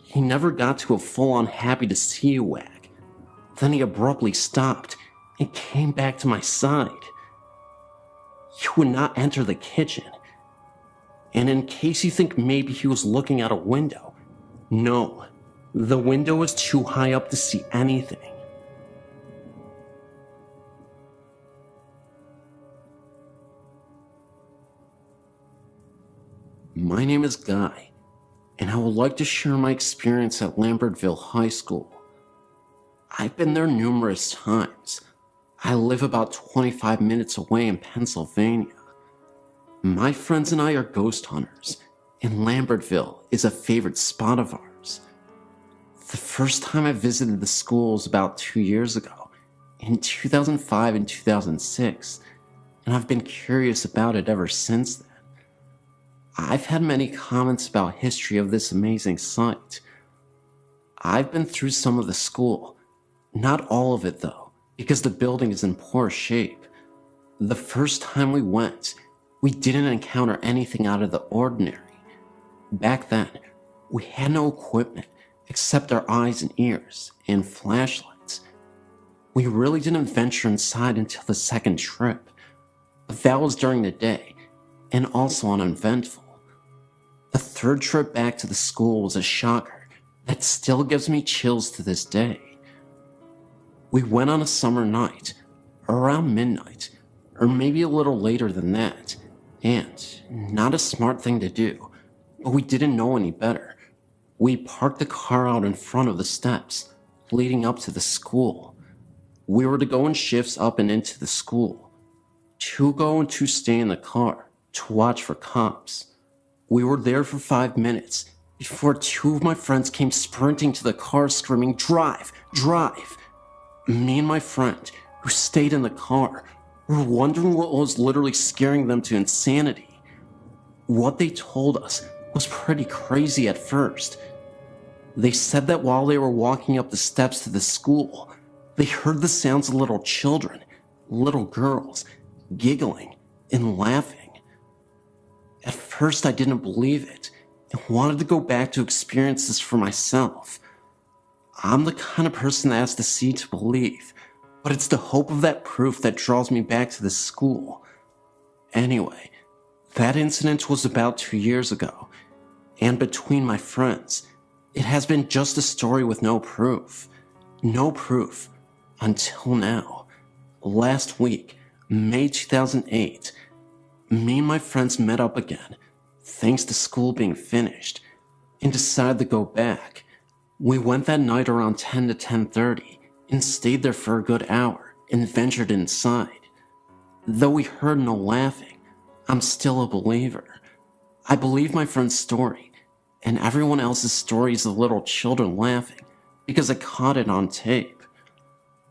He never got to a full-on happy to see you wag. Then he abruptly stopped and came back to my side. He would not enter the kitchen. And in case you think maybe he was looking out a window, no, the window was too high up to see anything. My name is Guy, and I would like to share my experience at Lambertville High School. I've been there numerous times. I live about 25 minutes away in Pennsylvania. My friends and I are ghost hunters, and Lambertville is a favorite spot of ours. The first time I visited the school was about 2 years ago, in 2005 and 2006, and I've been curious about it ever since then. I've had many comments about history of this amazing site. I've been through some of the school, not all of it though, because the building is in poor shape. The first time we went, we didn't encounter anything out of the ordinary. Back then, we had no equipment except our eyes and ears and flashlights. We really didn't venture inside until the second trip, but that was during the day and also uneventful. The third trip back to the school was a shocker that still gives me chills to this day. We went on a summer night, around midnight, or maybe a little later than that, and not a smart thing to do, but we didn't know any better. We parked the car out in front of the steps leading up to the school. We were to go in shifts up and into the school. 2 go and 2 stay in the car to watch for cops. We were there for 5 minutes before 2 of my friends came sprinting to the car screaming, "Drive! Drive!" Me and my friend, who stayed in the car, were wondering what was literally scaring them to insanity. What they told us was pretty crazy at first. They said that while they were walking up the steps to the school, they heard the sounds of little children, little girls, giggling and laughing. At first I didn't believe it and wanted to go back to experience this for myself. I'm the kind of person that has to see to believe, but it's the hope of that proof that draws me back to this school. Anyway, that incident was about 2 years ago, and between my friends, it has been just a story with no proof. No proof until now. Last week, May 2008, me and my friends met up again, thanks to school being finished, and decided to go back. We went that night around 10 to 10:30 and stayed there for a good hour and ventured inside. Though we heard no laughing, I'm still a believer. I believe my friend's story and everyone else's stories of little children laughing because I caught it on tape.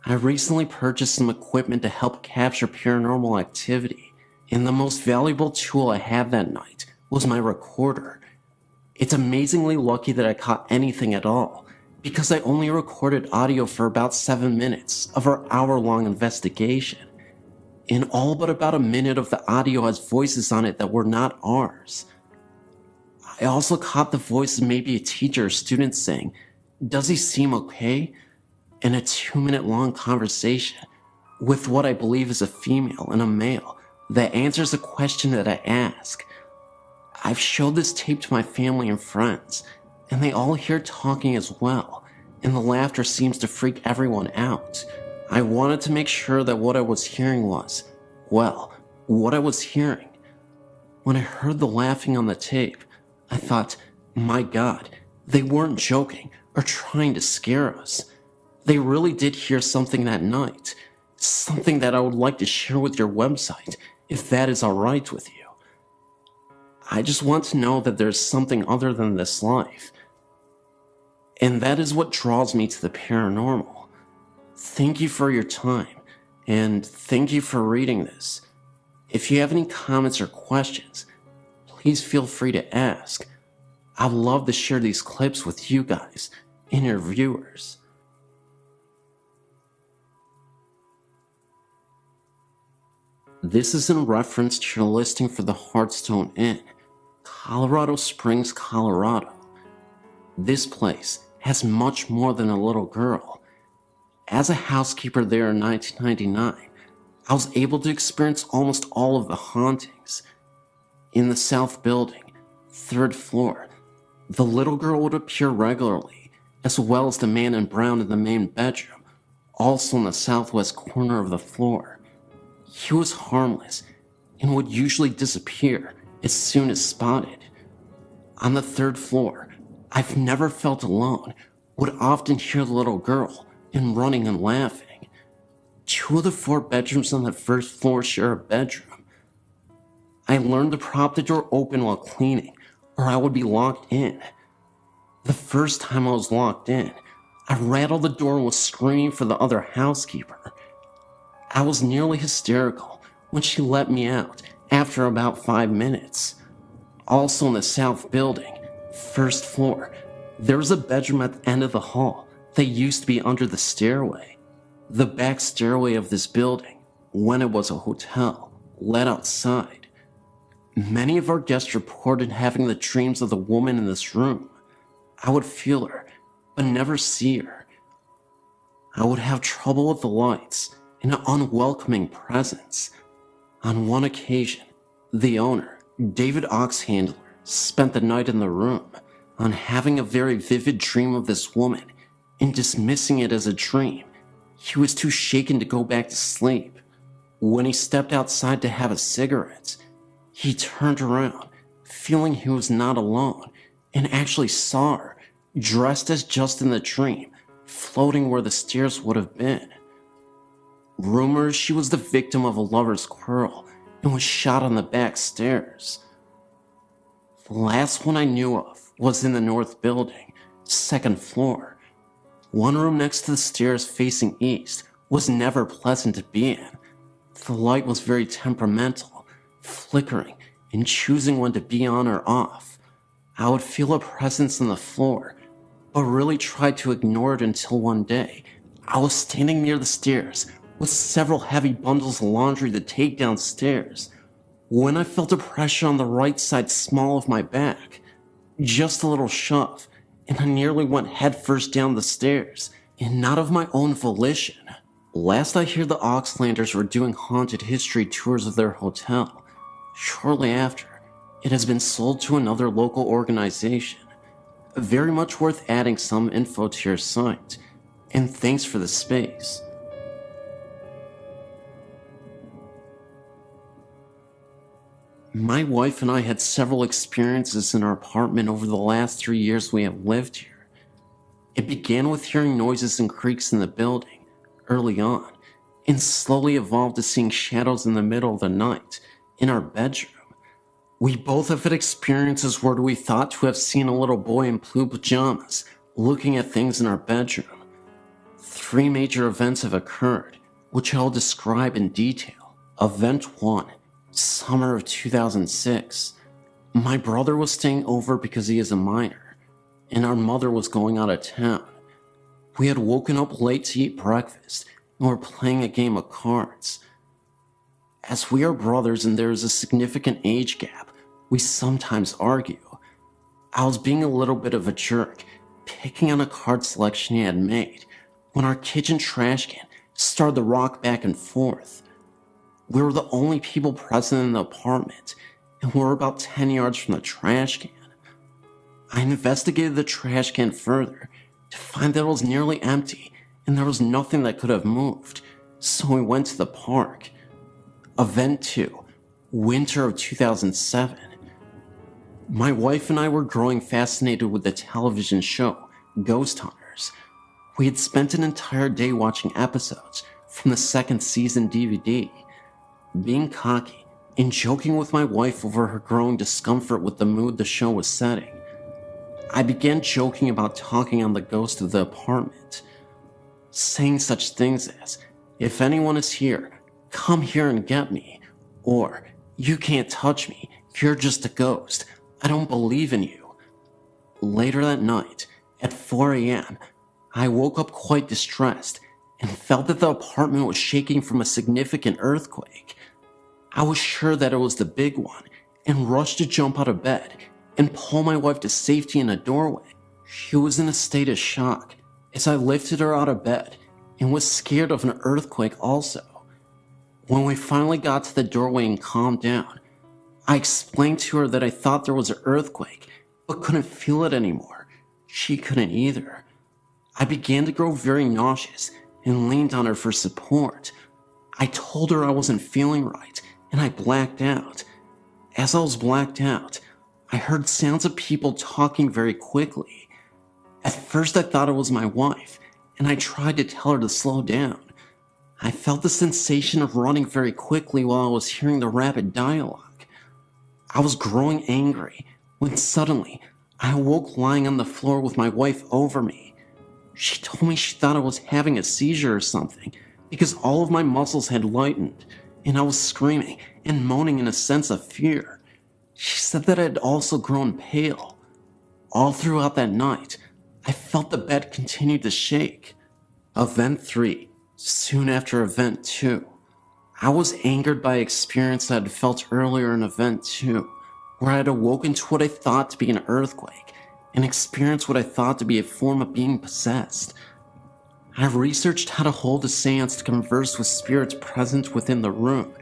I recently purchased some equipment to help capture paranormal activity, and the most valuable tool I had that night was my recorder. It's amazingly lucky that I caught anything at all, because I only recorded audio for about 7 minutes of our hour-long investigation. And all but about a minute of the audio has voices on it that were not ours. I also caught the voice of maybe a teacher or student saying, "Does he seem okay?" in a 2-minute-long conversation with what I believe is a female and a male that answers a question that I ask. I've showed this tape to my family and friends, and they all hear talking as well, and the laughter seems to freak everyone out. I wanted to make sure that what I was hearing was, well, what I was hearing. When I heard the laughing on the tape, I thought, my God, they weren't joking or trying to scare us. They really did hear something that night, something that I would like to share with your website, if that is alright with you. I just want to know that there's something other than this life. And that is what draws me to the paranormal. Thank you for your time, and thank you for reading this. If you have any comments or questions, please feel free to ask. I'd love to share these clips with you guys and your viewers. This is in reference to your listing for the Hearthstone Inn, Colorado Springs, Colorado. This place has much more than a little girl. As a housekeeper there in 1999, I was able to experience almost all of the hauntings. In the south building, 3rd floor, the little girl would appear regularly, as well as the man in brown in the main bedroom, also in the southwest corner of the floor. He was harmless and would usually disappear as soon as spotted. On the 3rd floor, I've never felt alone, would often hear the little girl and running and laughing. 2 of the 4 bedrooms on the first floor share a bedroom. I learned to prop the door open while cleaning, or I would be locked in. The first time I was locked in, I rattled the door and was screaming for the other housekeeper. I was nearly hysterical when she let me out after about 5 minutes. Also in the south building, first floor, there was a bedroom at the end of the hall that used to be under the stairway. The back stairway of this building, when it was a hotel, led outside. Many of our guests reported having the dreams of the woman in this room. I would feel her, but never see her. I would have trouble with the lights and an unwelcoming presence. On one occasion, the owner, David Oxhandler, spent the night in the room. On having a very vivid dream of this woman and dismissing it as a dream, he was too shaken to go back to sleep. When he stepped outside to have a cigarette, he turned around, feeling he was not alone, and actually saw her, dressed as just in the dream, floating where the stairs would have been. Rumors she was the victim of a lover's quarrel and was shot on the back stairs. The last one I knew of was in the north building, second floor. One room next to the stairs facing east was never pleasant to be in. The light was very temperamental, flickering and choosing when to be on or off. I would feel a presence on the floor, but really tried to ignore it until one day I was standing near the stairs with several heavy bundles of laundry to take downstairs when I felt a pressure on the right side small of my back. Just a little shove, and I nearly went headfirst down the stairs, and not of my own volition. Last I hear, the Oxlanders were doing haunted history tours of their hotel. Shortly after, it has been sold to another local organization. Very much worth adding some info to your site, and thanks for the space. My wife and I had several experiences in our apartment over the last 3 years we have lived here. It began with hearing noises and creaks in the building early on, and slowly evolved to seeing shadows in the middle of the night in our bedroom. We both have had experiences where we thought to have seen a little boy in blue pajamas looking at things in our bedroom. 3 major events have occurred, which I'll describe in detail. Event 1. Summer of 2006. My brother was staying over because he is a minor, and our mother was going out of town. We had woken up late to eat breakfast and were playing a game of cards. As we are brothers and there is a significant age gap, we sometimes argue. I was being a little bit of a jerk, picking on a card selection he had made, when our kitchen trash can started to rock back and forth. We were the only people present in the apartment, and we were about 10 yards from the trash can. I investigated the trash can further to find that it was nearly empty and there was nothing that could have moved, so we went to the park. Event 2. Winter of 2007. My wife and I were growing fascinated with the television show Ghost Hunters. We had spent an entire day watching episodes from the second season DVD. Being cocky and joking with my wife over her growing discomfort with the mood the show was setting, I began joking about talking on the ghost of the apartment, saying such things as, "If anyone is here, come here and get me," or "You can't touch me, you're just a ghost, I don't believe in you." Later that night, at 4 a.m., I woke up quite distressed and felt that the apartment was shaking from a significant earthquake. I was sure that it was the big one and rushed to jump out of bed and pull my wife to safety in a doorway. She was in a state of shock as I lifted her out of bed and was scared of an earthquake also. When we finally got to the doorway and calmed down, I explained to her that I thought there was an earthquake but couldn't feel it anymore. She couldn't either. I began to grow very nauseous and leaned on her for support. I told her I wasn't feeling right and I blacked out. As I was blacked out, I heard sounds of people talking very quickly. At first I thought it was my wife, and I tried to tell her to slow down. I felt the sensation of running very quickly while I was hearing the rapid dialogue. I was growing angry when suddenly I awoke lying on the floor with my wife over me. She told me she thought I was having a seizure or something because all of my muscles had lightened and I was screaming and moaning in a sense of fear. She said that I had also grown pale. All throughout that night, I felt the bed continue to shake. Event 3. Soon after Event 2. I was angered by an experience I had felt earlier in Event 2, where I had awoken to what I thought to be an earthquake and experienced what I thought to be a form of being possessed. I researched how to hold a seance to converse with spirits present within the room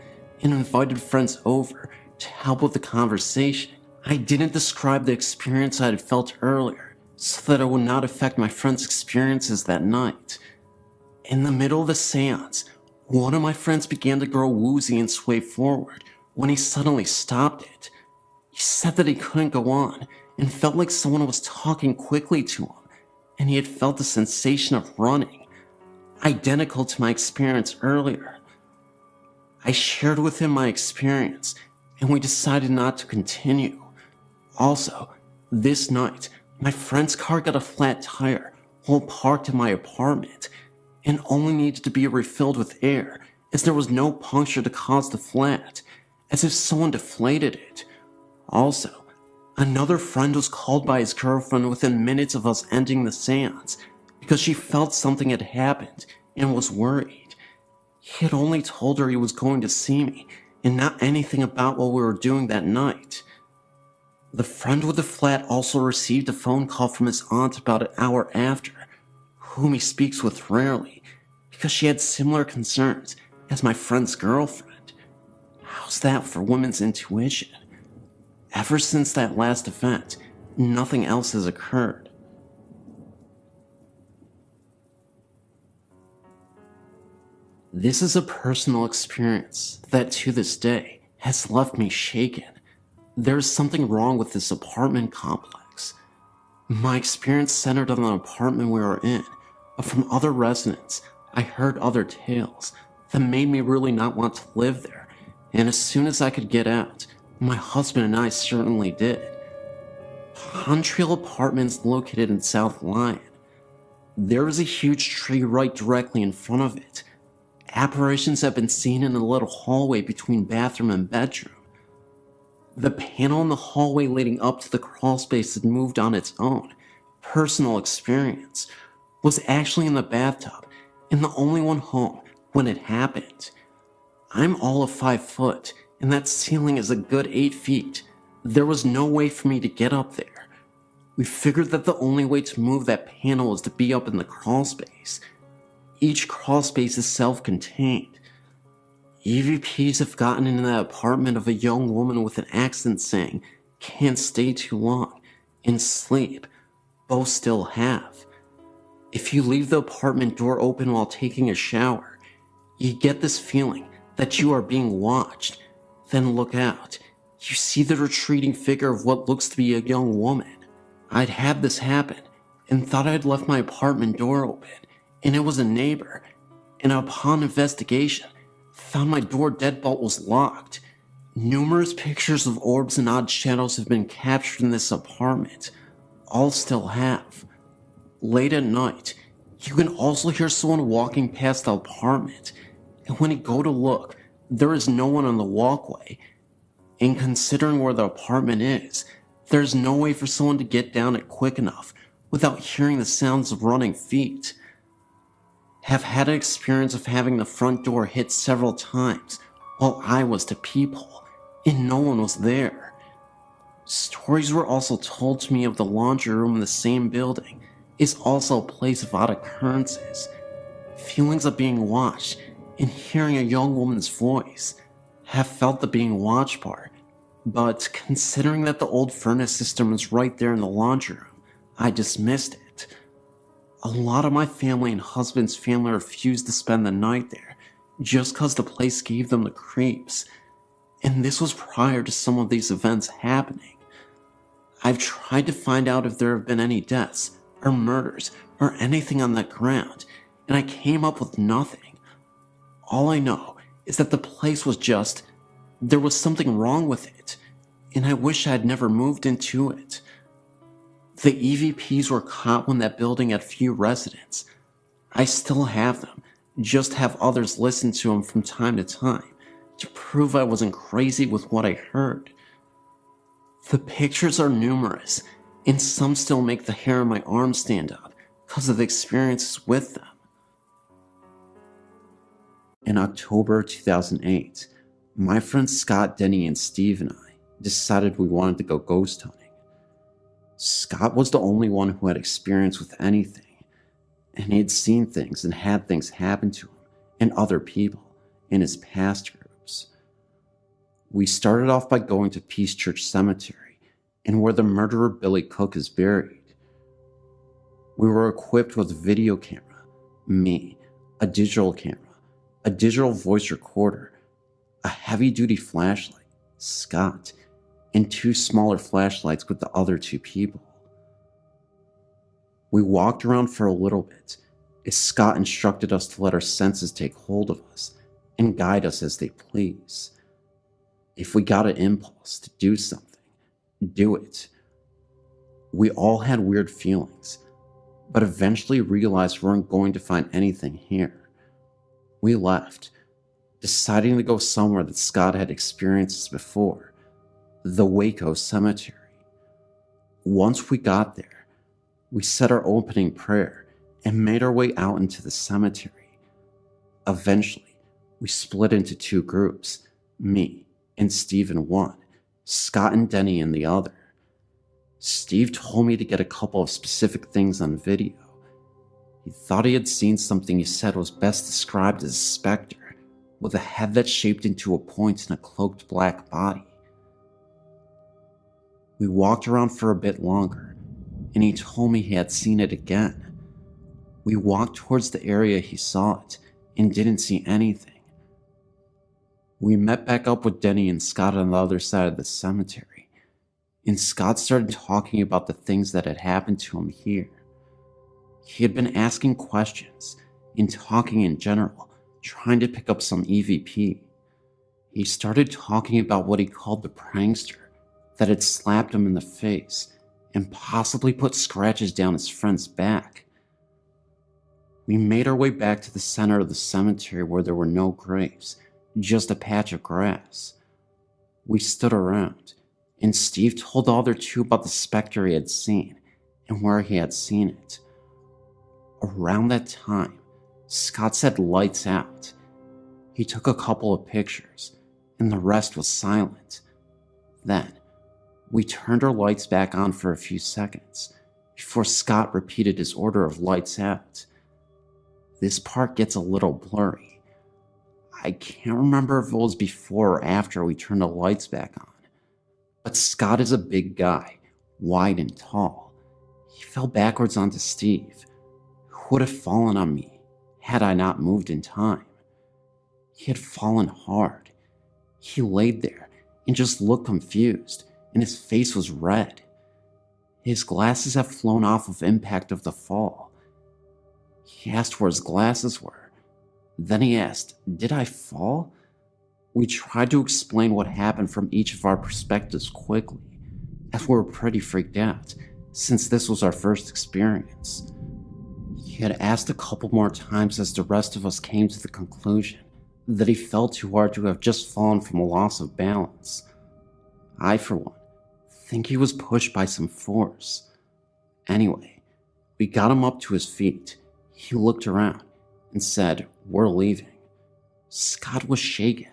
and invited friends over to help with the conversation. I didn't describe the experience I had felt earlier so that it would not affect my friends' experiences that night. In the middle of the seance, one of my friends began to grow woozy and sway forward when he suddenly stopped it. He said that he couldn't go on and felt like someone was talking quickly to him, and he had felt the sensation of running, identical to my experience earlier. I shared with him my experience, and we decided not to continue. Also, this night, my friend's car got a flat tire while parked in my apartment, and only needed to be refilled with air as there was no puncture to cause the flat, as if someone deflated it. Also, another friend was called by his girlfriend within minutes of us ending the seance because she felt something had happened and was worried. He had only told her he was going to see me and not anything about what we were doing that night. The friend with the flat also received a phone call from his aunt about an hour after, whom he speaks with rarely, because she had similar concerns as my friend's girlfriend. How's that for women's intuition? Ever since that last event, nothing else has occurred. This is a personal experience that to this day has left me shaken. There is something wrong with this apartment complex. My experience centered on the apartment we were in, but from other residents, I heard other tales that made me really not want to live there, and as soon as I could get out, my husband and I certainly did. Trail Apartments located in South Lyon. There is a huge tree right directly in front of it. Apparitions have been seen in a little hallway between bathroom and bedroom. The panel in the hallway leading up to the crawlspace had moved on its own. Personal experience was actually in the bathtub and the only one home when it happened. I'm all of 5 foot and that ceiling is a good 8 feet. There was no way for me to get up there. We figured that the only way to move that panel was to be up in the crawlspace. Each crawlspace is self-contained. EVPs have gotten into the apartment of a young woman with an accent saying, "Can't stay too long," and sleep. Both still have. If you leave the apartment door open while taking a shower, you get this feeling that you are being watched. Then look out. You see the retreating figure of what looks to be a young woman. I'd had this happen and thought I'd left my apartment door open, and it was a neighbor, and upon investigation, found my door deadbolt was locked. Numerous pictures of orbs and odd shadows have been captured in this apartment. All still have. Late at night, you can also hear someone walking past the apartment, and when you go to look, there is no one on the walkway. And considering where the apartment is, there's no way for someone to get down it quick enough without hearing the sounds of running feet. Have had an experience of having the front door hit several times while I was to peephole, and no one was there. Stories were also told to me of the laundry room in the same building is also a place of odd occurrences. Feelings of being watched and hearing a young woman's voice. Have felt the being watched part, but considering that the old furnace system was right there in the laundry room, I dismissed it. A lot of my family and husband's family refused to spend the night there just cause the place gave them the creeps, and this was prior to some of these events happening. I've tried to find out if there have been any deaths or murders or anything on that ground, and I came up with nothing. All I know is that the place was just, there was something wrong with it, and I wish I had never moved into it. The EVPs were caught when that building had few residents. I still have them, just have others listen to them from time to time to prove I wasn't crazy with what I heard. The pictures are numerous, and some still make the hair on my arm stand up because of the experiences with them. In October 2008, my friends Scott, Denny, and Steve and I decided we wanted to go ghost hunting. Scott was the only one who had experience with anything, and he had seen things and had things happen to him and other people in his past groups. We started off by going to Peace Church Cemetery and where the murderer Billy Cook is buried. We were equipped with a video camera, me, a digital camera, a digital voice recorder, a heavy-duty flashlight, Scott, and 2 smaller flashlights with the other 2 people. We walked around for a little bit as Scott instructed us to let our senses take hold of us and guide us as they please. If we got an impulse to do something, do it. We all had weird feelings, but eventually realized we weren't going to find anything here. We left, deciding to go somewhere that Scott had experienced before, the Waco Cemetery. Once we got there, we said our opening prayer and made our way out into the cemetery. Eventually, we split into 2 groups, me and Steve in one, Scott and Denny in the other. Steve told me to get a couple of specific things on video. He thought he had seen something he said was best described as a specter, with a head that shaped into a point and a cloaked black body. We walked around for a bit longer, and he told me he had seen it again. We walked towards the area he saw it, and didn't see anything. We met back up with Denny and Scott on the other side of the cemetery, and Scott started talking about the things that had happened to him here. He had been asking questions and talking in general, trying to pick up some EVP. He started talking about what he called the prankster that had slapped him in the face and possibly put scratches down his friend's back. We made our way back to the center of the cemetery where there were no graves, just a patch of grass. We stood around, and Steve told the other 2 about the specter he had seen and where he had seen it. Around that time, Scott said lights out. He took a couple of pictures, and the rest was silent. Then, we turned our lights back on for a few seconds, before Scott repeated his order of lights out. This part gets a little blurry. I can't remember if it was before or after we turned the lights back on, but Scott is a big guy, wide and tall. He fell backwards onto Steve, who would have fallen on me had I not moved in time. He had fallen hard. He laid there and just looked confused, and his face was red. His glasses had flown off of impact of the fall. He asked where his glasses were. Then he asked, "Did I fall?" We tried to explain what happened from each of our perspectives quickly, as we were pretty freaked out, since this was our first experience. He had asked a couple more times as the rest of us came to the conclusion that he fell too hard to have just fallen from a loss of balance. I, for one, think he was pushed by some force. Anyway, we got him up to his feet. He looked around and said, "We're leaving." Scott was shaken,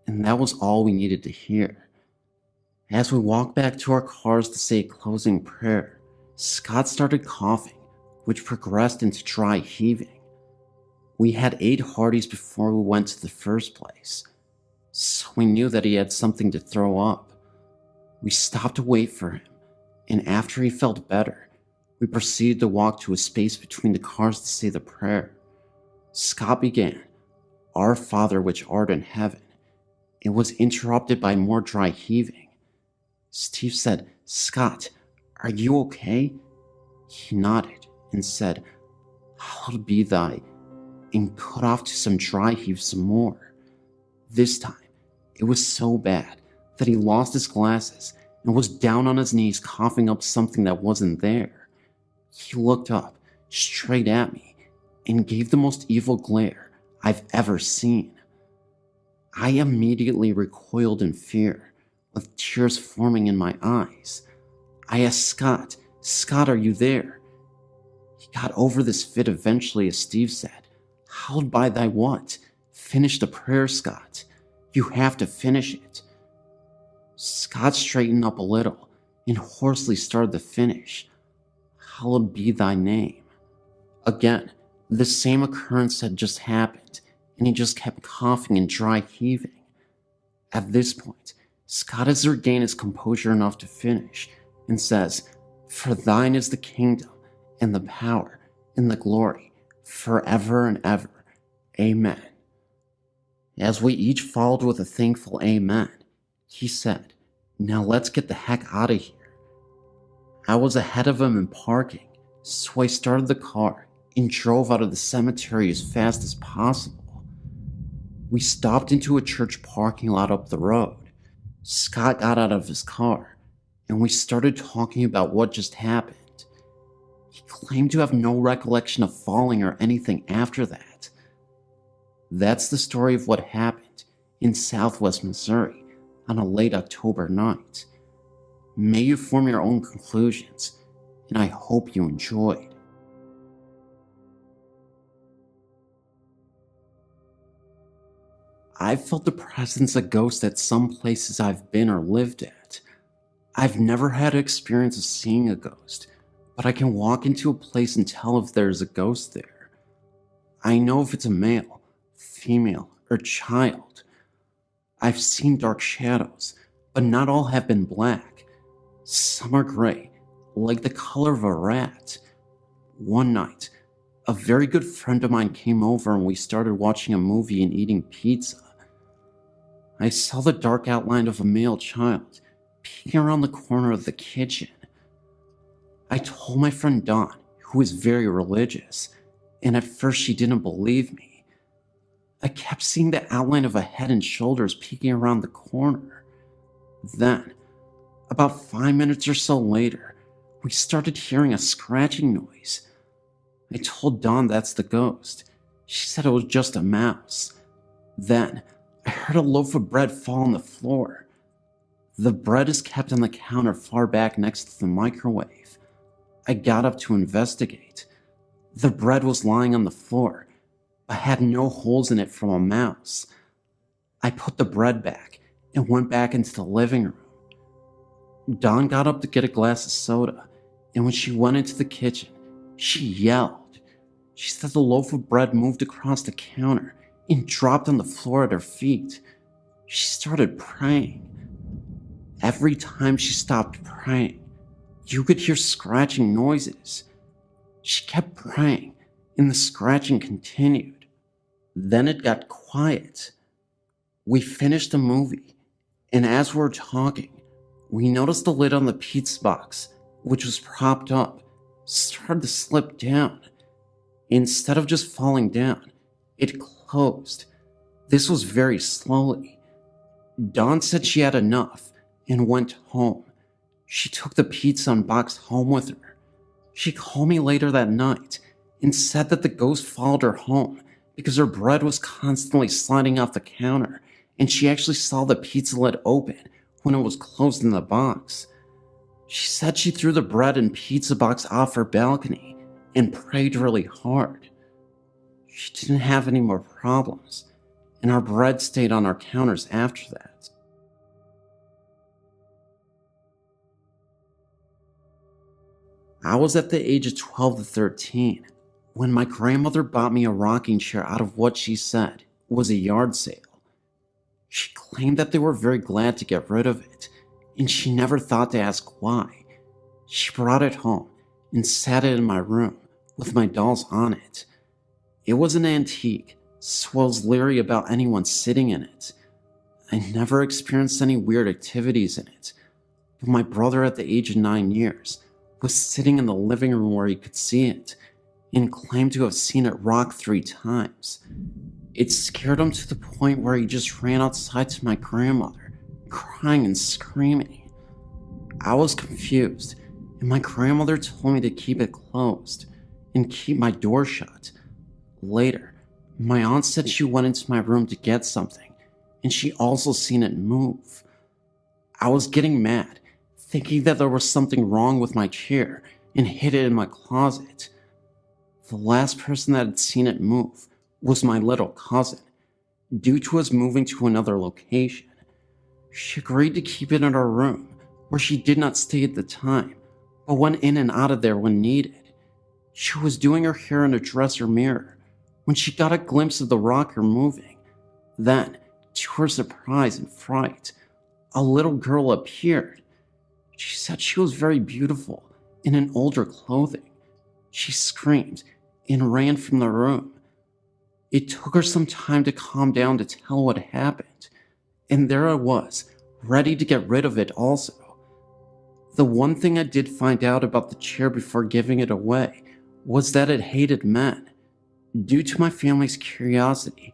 and that was all we needed to hear. As we walked back to our cars to say a closing prayer, Scott started coughing, which progressed into dry heaving. We had 8 Hoodies before we went to the first place, so we knew that he had something to throw up. We stopped to wait for him, and after he felt better, we proceeded to walk to a space between the cars to say the prayer. Scott began, "Our Father which art in heaven." It was interrupted by more dry heaving. Steve said, "Scott, are you okay?" He nodded and said, "Hallowed be thy..." and cut off to some dry heave some more. This time, it was so bad that he lost his glasses and was down on his knees coughing up something that wasn't there. He looked up, straight at me, and gave the most evil glare I've ever seen. I immediately recoiled in fear, with tears forming in my eyes. I asked Scott, "Scott, are you there?" He got over this fit eventually, as Steve said. "Howled by thy what? Finish the prayer, Scott. You have to finish it." Scott straightened up a little and hoarsely started to finish. "Hallowed be thy name." Again, the same occurrence had just happened, and he just kept coughing and dry heaving. At this point, Scott has regained his composure enough to finish and says, "For thine is the kingdom and the power and the glory forever and ever. Amen." As we each followed with a thankful amen, he said, "Now let's get the heck out of here." I was ahead of him in parking, so I started the car and drove out of the cemetery as fast as possible. We stopped into a church parking lot up the road. Scott got out of his car, and we started talking about what just happened. He claimed to have no recollection of falling or anything after that. That's the story of what happened in Southwest Missouri on a late October night. May you form your own conclusions, and I hope you enjoyed. I've felt the presence of ghosts at some places I've been or lived at. I've never had an experience of seeing a ghost, but I can walk into a place and tell if there's a ghost there. I know if it's a male, female, or child. I've seen dark shadows, but not all have been black. Some are gray, like the color of a rat. One night, a very good friend of mine came over and we started watching a movie and eating pizza. I saw the dark outline of a male child peeking around the corner of the kitchen. I told my friend Dawn, who is very religious, and at first she didn't believe me. I kept seeing the outline of a head and shoulders peeking around the corner. Then, about 5 minutes or so later, we started hearing a scratching noise. I told Dawn that's the ghost. She said it was just a mouse. Then, I heard a loaf of bread fall on the floor. The bread is kept on the counter far back next to the microwave. I got up to investigate. The bread was lying on the floor, but had no holes in it from a mouse. I put the bread back and went back into the living room. Dawn got up to get a glass of soda, and when she went into the kitchen, she yelled. She said the loaf of bread moved across the counter and dropped on the floor at her feet. She started praying. Every time she stopped praying, you could hear scratching noises. She kept praying, and the scratching continued. Then it got quiet. We finished the movie, and as we were talking, we noticed the lid on the pizza box, which was propped up, started to slip down. Instead of just falling down, it closed. This was very slowly. Dawn said she had enough and went home. She took the pizza and box home with her. She called me later that night and said that the ghost followed her home because her bread was constantly sliding off the counter, and she actually saw the pizza lid open when it was closed in the box. She said she threw the bread and pizza box off her balcony and prayed really hard. She didn't have any more problems, and our bread stayed on our counters after that. I was at the age of 12 to 13 when my grandmother bought me a rocking chair out of what she said was a yard sale. She claimed that they were very glad to get rid of it, and she never thought to ask why. She brought it home and sat it in my room with my dolls on it. It was an antique, so I was leery about anyone sitting in it. I never experienced any weird activities in it, but my brother at the age of 9 years was sitting in the living room where he could see it, and claimed to have seen it rock 3 times. It scared him to the point where he just ran outside to my grandmother, crying and screaming. I was confused, and my grandmother told me to keep it closed and keep my door shut. Later, my aunt said she went into my room to get something, and she also seen it move. I was getting mad, thinking that there was something wrong with my chair, and hid it in my closet. The last person that had seen it move was my little cousin, due to us moving to another location. She agreed to keep it in her room, where she did not stay at the time, but went in and out of there when needed. She was doing her hair in a dresser mirror when she got a glimpse of the rocker moving. Then, to her surprise and fright, a little girl appeared. She said she was very beautiful in an older clothing. She screamed and ran from the room. It took her some time to calm down to tell what happened, and there I was, ready to get rid of it also. The one thing I did find out about the chair before giving it away was that it hated men. Due to my family's curiosity,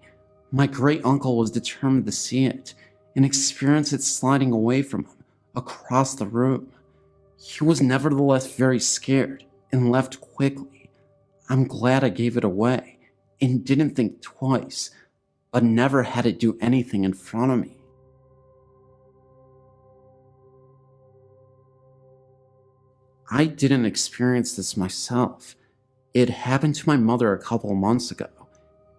my great uncle was determined to see it and experience it sliding away from him across the room. He was nevertheless very scared and left quickly. I'm glad I gave it away and didn't think twice, but never had it do anything in front of me. I didn't experience this myself. It happened to my mother a couple months ago,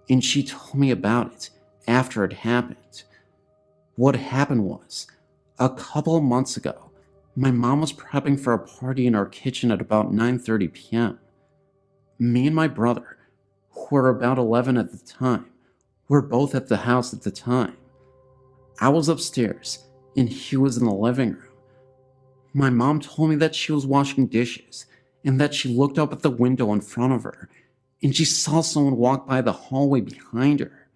and she told me about it after it happened. What happened was, a couple of months ago, my mom was prepping for a party in our kitchen at about 9:30 p.m. Me and my brother, who were about 11 at the time, were both at the house at the time. I was upstairs, and he was in the living room. My mom told me that she was washing dishes, and that she looked up at the window in front of her, and she saw someone walk by the hallway behind her.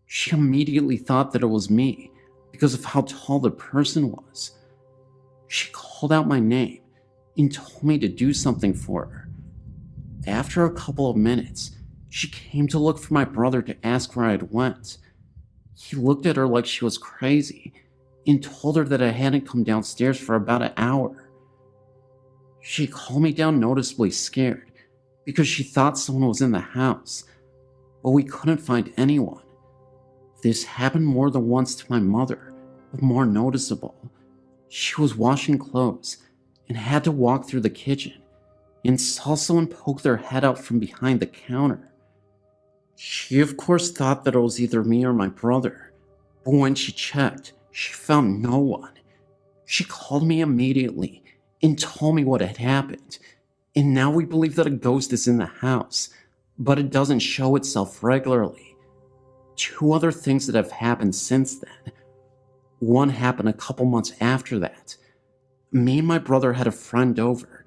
She immediately thought that it was me, because of how tall the person was. She called out my name, and told me to do something for her. After a couple of minutes, she came to look for my brother to ask where I had went. He looked at her like she was crazy, and told her that I hadn't come downstairs for about an hour. She calmed me down noticeably scared, because she thought someone was in the house, but we couldn't find anyone. This happened more than once to my mother, but more noticeable. She was washing clothes, and had to walk through the kitchen, and saw someone poke their head out from behind the counter. She of course thought that it was either me or my brother, but when she checked, she found no one. She called me immediately and told me what had happened, and now we believe that a ghost is in the house, but it doesn't show itself regularly. 2 other things that have happened since then. One happened a couple months after that. Me and my brother had a friend over,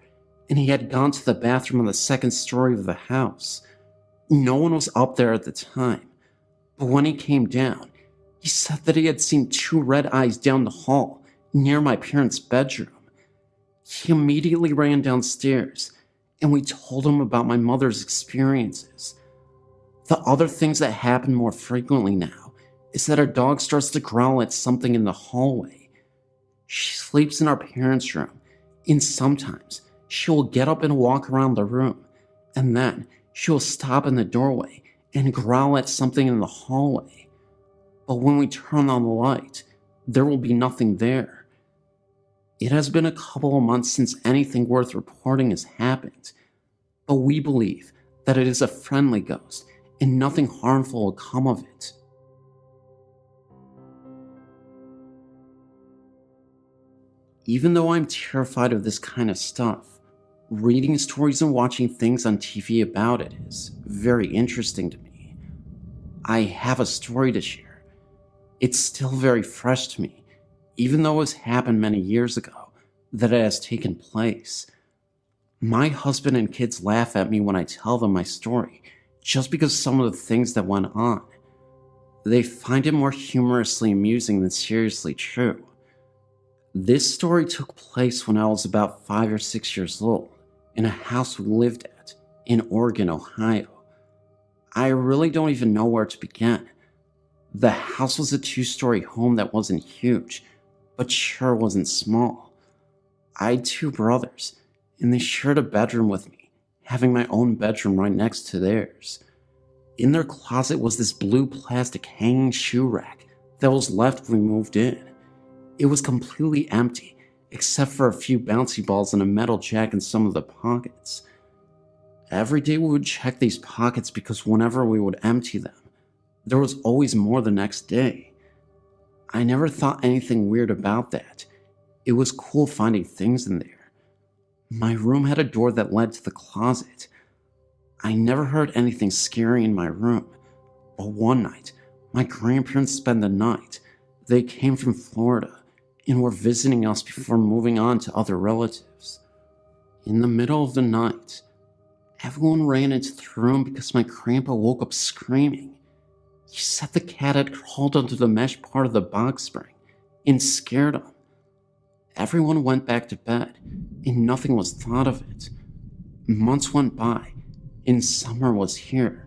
and he had gone to the bathroom on the 2nd story of the house. No one was up there at the time, but when he came down, he said that he had seen 2 red eyes down the hall near my parents' bedroom. He immediately ran downstairs, and we told him about my mother's experiences. The other things that happen more frequently now is that our dog starts to growl at something in the hallway. She sleeps in our parents' room, and sometimes she will get up and walk around the room, and then she will stop in the doorway and growl at something in the hallway. But when we turn on the light, there will be nothing there. It has been a couple of months since anything worth reporting has happened, but we believe that it is a friendly ghost and nothing harmful will come of it. Even though I'm terrified of this kind of stuff, reading stories and watching things on TV about it is very interesting to me. I have a story to share. It's still very fresh to me, even though it's happened many years ago that it has taken place. My husband and kids laugh at me when I tell them my story, just because some of the things that went on. They find it more humorously amusing than seriously true. This story took place when I was about 5 or 6 years old, in a house we lived at. in Oregon, Ohio. I really don't even know where to begin. The house was a 2-story home that wasn't huge, but sure wasn't small. I had 2 brothers, and they shared a bedroom with me, having my own bedroom right next to theirs. In their closet was this blue plastic hanging shoe rack that was left when we moved in. It was completely empty, except for a few bouncy balls and a metal jack in some of the pockets. Every day we would check these pockets because whenever we would empty them, there was always more the next day. I never thought anything weird about that. It was cool finding things in there. My room had a door that led to the closet. I never heard anything scary in my room, but one night, my grandparents spent the night. They came from Florida and were visiting us before moving on to other relatives. In the middle of the night, everyone ran into the room because my grandpa woke up screaming. He said the cat had crawled onto the mesh part of the box spring and scared him. Everyone went back to bed, and nothing was thought of it. Months went by, and summer was here.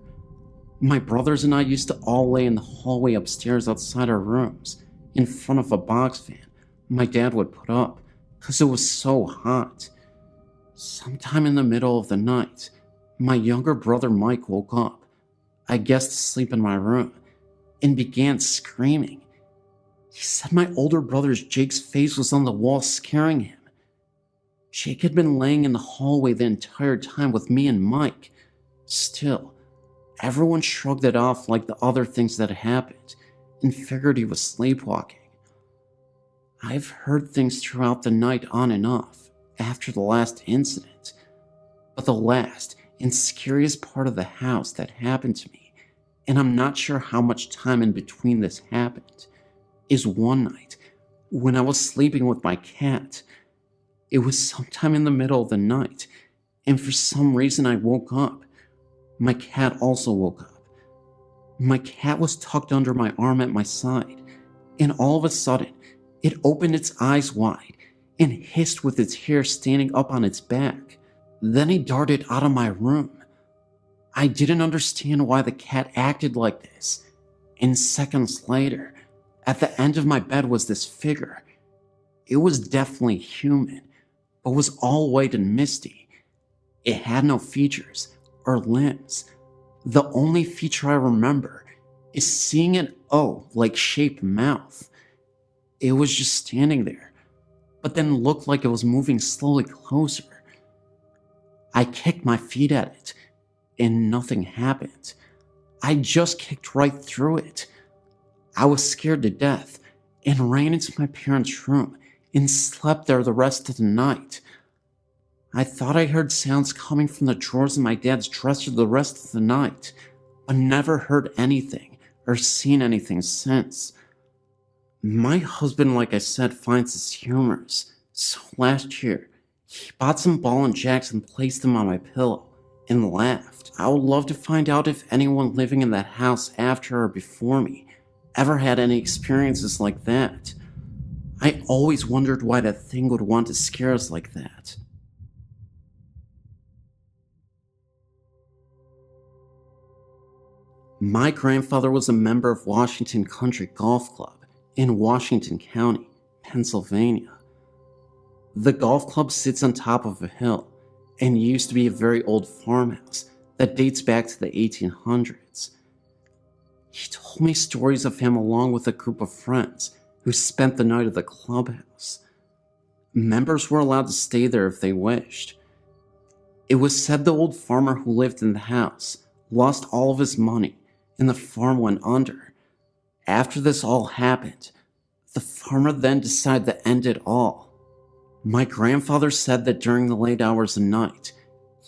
My brothers and I used to all lay in the hallway upstairs outside our rooms, in front of a box fan my dad would put up, because it was so hot. Sometime in the middle of the night, my younger brother Mike woke up, I guess to sleep in my room, and began screaming. He said my older brother's Jake's face was on the wall scaring him. Jake had been laying in the hallway the entire time with me and Mike. Still, everyone shrugged it off like the other things that had happened and figured he was sleepwalking. I've heard things throughout the night on and off after the last incident, but the last and scariest part of the house that happened to me, and I'm not sure how much time in between this happened, is one night when I was sleeping with my cat. It was sometime in the middle of the night, and for some reason I woke up. My cat also woke up. My cat was tucked under my arm at my side, and all of a sudden, it opened its eyes wide and hissed with its hair standing up on its back. Then he darted out of my room. I didn't understand why the cat acted like this, and seconds later, at the end of my bed was this figure. It was definitely human, but was all white and misty. It had no features or limbs. The only feature I remember is seeing an O-like shaped mouth. It was just standing there, but then looked like it was moving slowly closer. I kicked my feet at it, and nothing happened. I just kicked right through it. I was scared to death and ran into my parents' room and slept there the rest of the night. I thought I heard sounds coming from the drawers in my dad's dresser the rest of the night, but never heard anything or seen anything since. My husband, like I said, finds this humorous, so last year, he bought some ball and jacks and placed them on my pillow and laughed. I would love to find out if anyone living in that house after or before me ever had any experiences like that. I always wondered why that thing would want to scare us like that. My grandfather was a member of Washington Country Golf Club in Washington County, Pennsylvania. The golf club sits on top of a hill and used to be a very old farmhouse that dates back to the 1800s. He told me stories of him along with a group of friends who spent the night at the clubhouse. Members were allowed to stay there if they wished. It was said the old farmer who lived in the house lost all of his money and the farm went under. After this all happened, the farmer then decided to end it all. My grandfather said that during the late hours of night,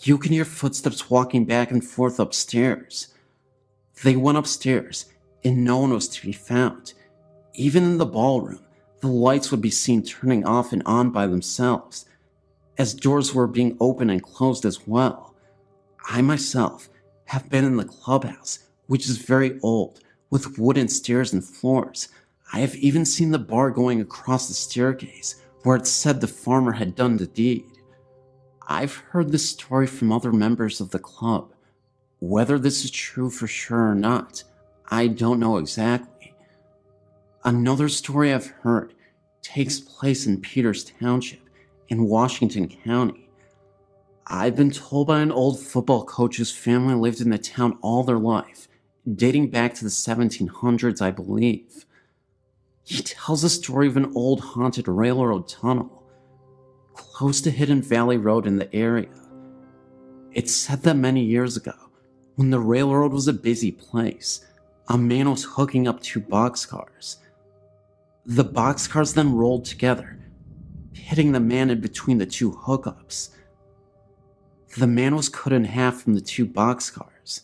you can hear footsteps walking back and forth upstairs. They went upstairs, and no one was to be found. Even in the ballroom, the lights would be seen turning off and on by themselves, as doors were being opened and closed as well. I myself have been in the clubhouse, which is very old, with wooden stairs and floors. I have even seen the bar going across the staircase, where it said the farmer had done the deed. I've heard this story from other members of the club. Whether this is true for sure or not, I don't know exactly. Another story I've heard takes place in Peters Township in Washington County. I've been told by an old football coach whose family lived in the town all their life, dating back to the 1700s, I believe. He tells a story of an old haunted railroad tunnel close to Hidden Valley Road in the area. It's said that many years ago, when the railroad was a busy place, a man was hooking up two boxcars. The boxcars then rolled together, hitting the man in between the two hookups. The man was cut in half from the two boxcars,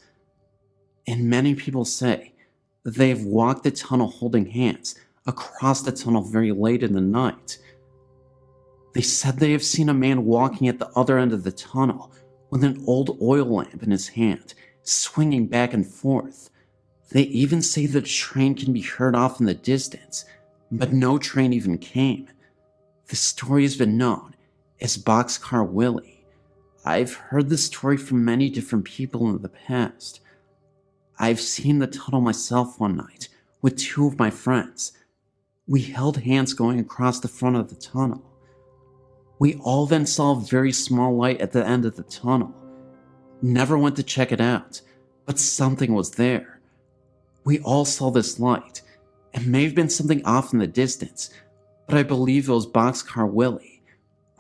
and many people say that they have walked the tunnel holding hands across the tunnel very late in the night. They said they have seen a man walking at the other end of the tunnel with an old oil lamp in his hand, swinging back and forth. They even say that a train can be heard off in the distance, but no train even came. The story has been known as Boxcar Willie. I've heard this story from many different people in the past. I've seen the tunnel myself one night with two of my friends. We held hands going across the front of the tunnel. We all then saw a very small light at the end of the tunnel. Never went to check it out, but something was there. We all saw this light. It may have been something off in the distance, but I believe it was Boxcar Willie.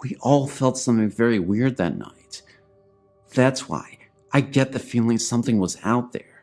We all felt something very weird that night. That's why I get the feeling something was out there.